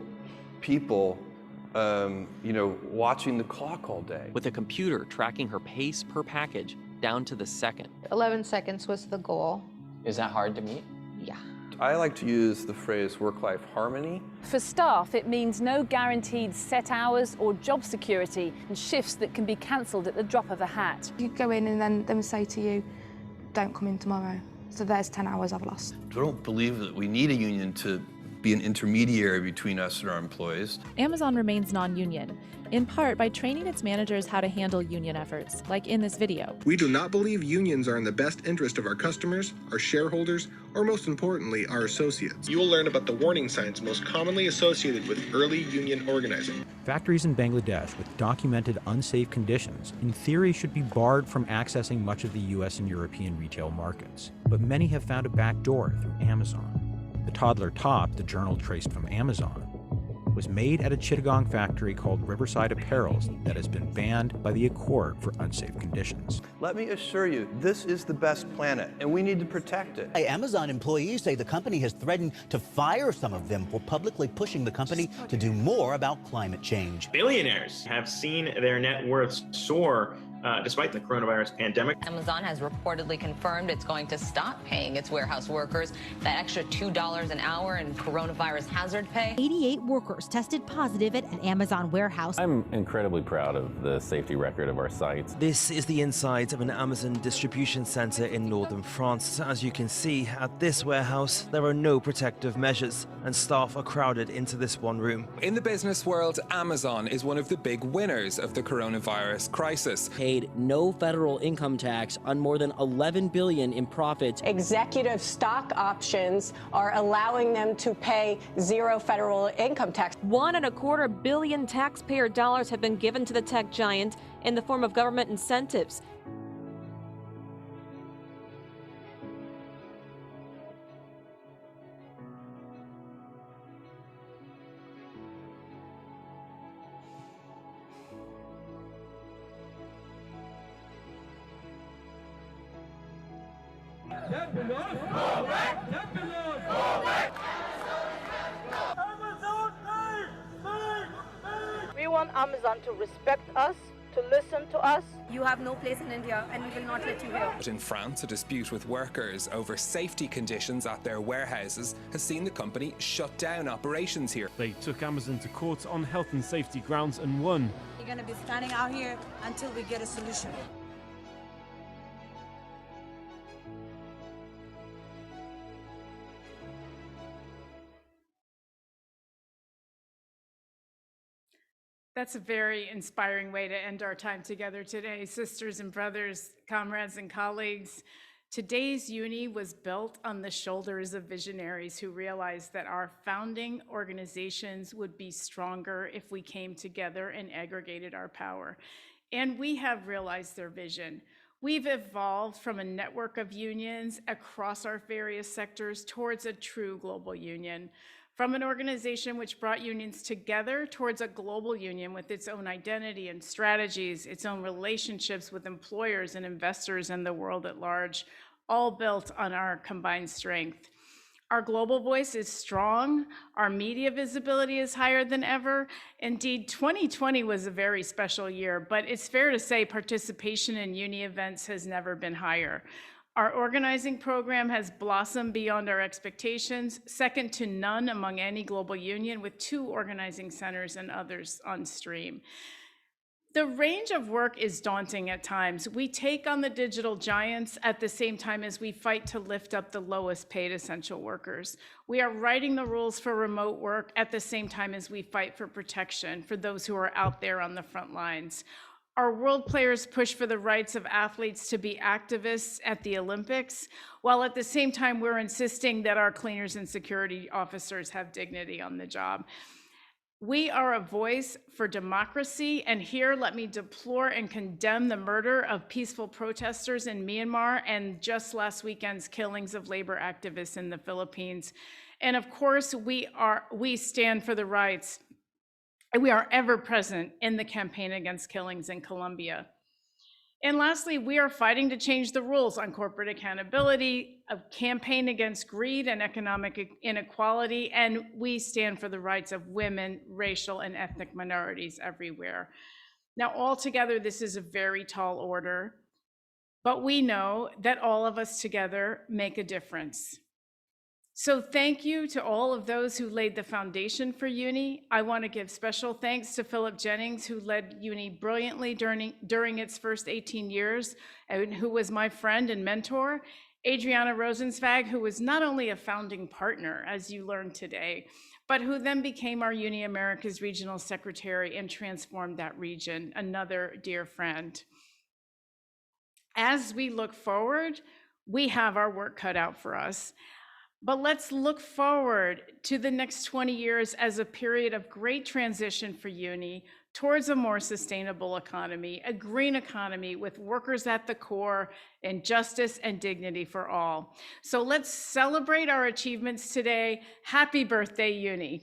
people, watching the clock all day. With a computer tracking her pace per package down to the second. 11 seconds was the goal. Is that hard to meet? Yeah. I like to use the phrase work-life harmony. For staff, it means no guaranteed set hours or job security and shifts that can be cancelled at the drop of a hat. You go in and then they say to you, don't come in tomorrow. So there's 10 hours I've lost. I don't believe that we need a union to be an intermediary between us and our employees. Amazon remains non-union, in part by training its managers how to handle union efforts, like in this video. We do not believe unions are in the best interest of our customers, our shareholders, or most importantly, our associates. You will learn about the warning signs most commonly associated with early union organizing. Factories in Bangladesh with documented unsafe conditions, in theory, should be barred from accessing much of the US and European retail markets. But many have found a back door through Amazon. The toddler top, the journal traced from Amazon, was made at a Chittagong factory called Riverside Apparels that has been banned by the Accord for unsafe conditions. Let me assure you, this is the best planet, and we need to protect it. Amazon employees say the company has threatened to fire some of them for publicly pushing the company to do more about climate change. Billionaires have seen their net worths soar despite the coronavirus pandemic. Amazon has reportedly confirmed it's going to stop paying its warehouse workers that extra $2 an hour in coronavirus hazard pay. 88 workers tested positive at an Amazon warehouse. I'm incredibly proud of the safety record of our sites. This is the inside of an Amazon distribution center in northern France. As you can see, at this warehouse, there are no protective measures, and staff are crowded into this one room. In the business world, Amazon is one of the big winners of the coronavirus crisis. Paid no federal income tax on more than $11 billion in profits. Executive stock options are allowing them to pay zero federal income tax. $1.25 billion taxpayer dollars have been given to the tech giant in the form of government incentives. We want Amazon to respect us, to listen to us. You have no place in India, and we will not let you here. In France, a dispute with workers over safety conditions at their warehouses has seen the company shut down operations here. They took Amazon to court on health and safety grounds and won. You're going to be standing out here until we get a solution. That's a very inspiring way to end our time together today. Sisters and brothers, comrades and colleagues, today's UNI was built on the shoulders of visionaries who realized that our founding organizations would be stronger if we came together and aggregated our power. And we have realized their vision. We've evolved from a network of unions across our various sectors towards a true global union. From an organization which brought unions together towards a global union with its own identity and strategies, its own relationships with employers and investors and the world at large, all built on our combined strength. Our global voice is strong, our media visibility is higher than ever. Indeed, 2020 was a very special year, but it's fair to say participation in UNI events has never been higher. Our organizing program has blossomed beyond our expectations, second to none among any global union, with 2 organizing centers and others on stream. The range of work is daunting at times. We take on the digital giants at the same time as we fight to lift up the lowest paid essential workers. We are writing the rules for remote work at the same time as we fight for protection for those who are out there on the front lines. Our world players push for the rights of athletes to be activists at the Olympics, while at the same time we're insisting that our cleaners and security officers have dignity on the job. We are a voice for democracy, and here let me deplore and condemn the murder of peaceful protesters in Myanmar and just last weekend's killings of labor activists in the Philippines. And of course, we stand for the rights, and we are ever present in the campaign against killings in Colombia. And lastly, we are fighting to change the rules on corporate accountability, a campaign against greed and economic inequality, and we stand for the rights of women, racial, and ethnic minorities everywhere. Now, altogether, this is a very tall order, but we know that all of us together make a difference. So thank you to all of those who laid the foundation for UNI. I want to give special thanks to Philip Jennings, who led UNI brilliantly during its first 18 years, and who was my friend and mentor. Adriana Rosenzweig, who was not only a founding partner, as you learned today, but who then became our UNI Americas Regional Secretary and transformed that region, another dear friend. As we look forward, we have our work cut out for us. But let's look forward to the next 20 years as a period of great transition for UNI towards a more sustainable economy, a green economy with workers at the core and justice and dignity for all. So let's celebrate our achievements today. Happy birthday, UNI.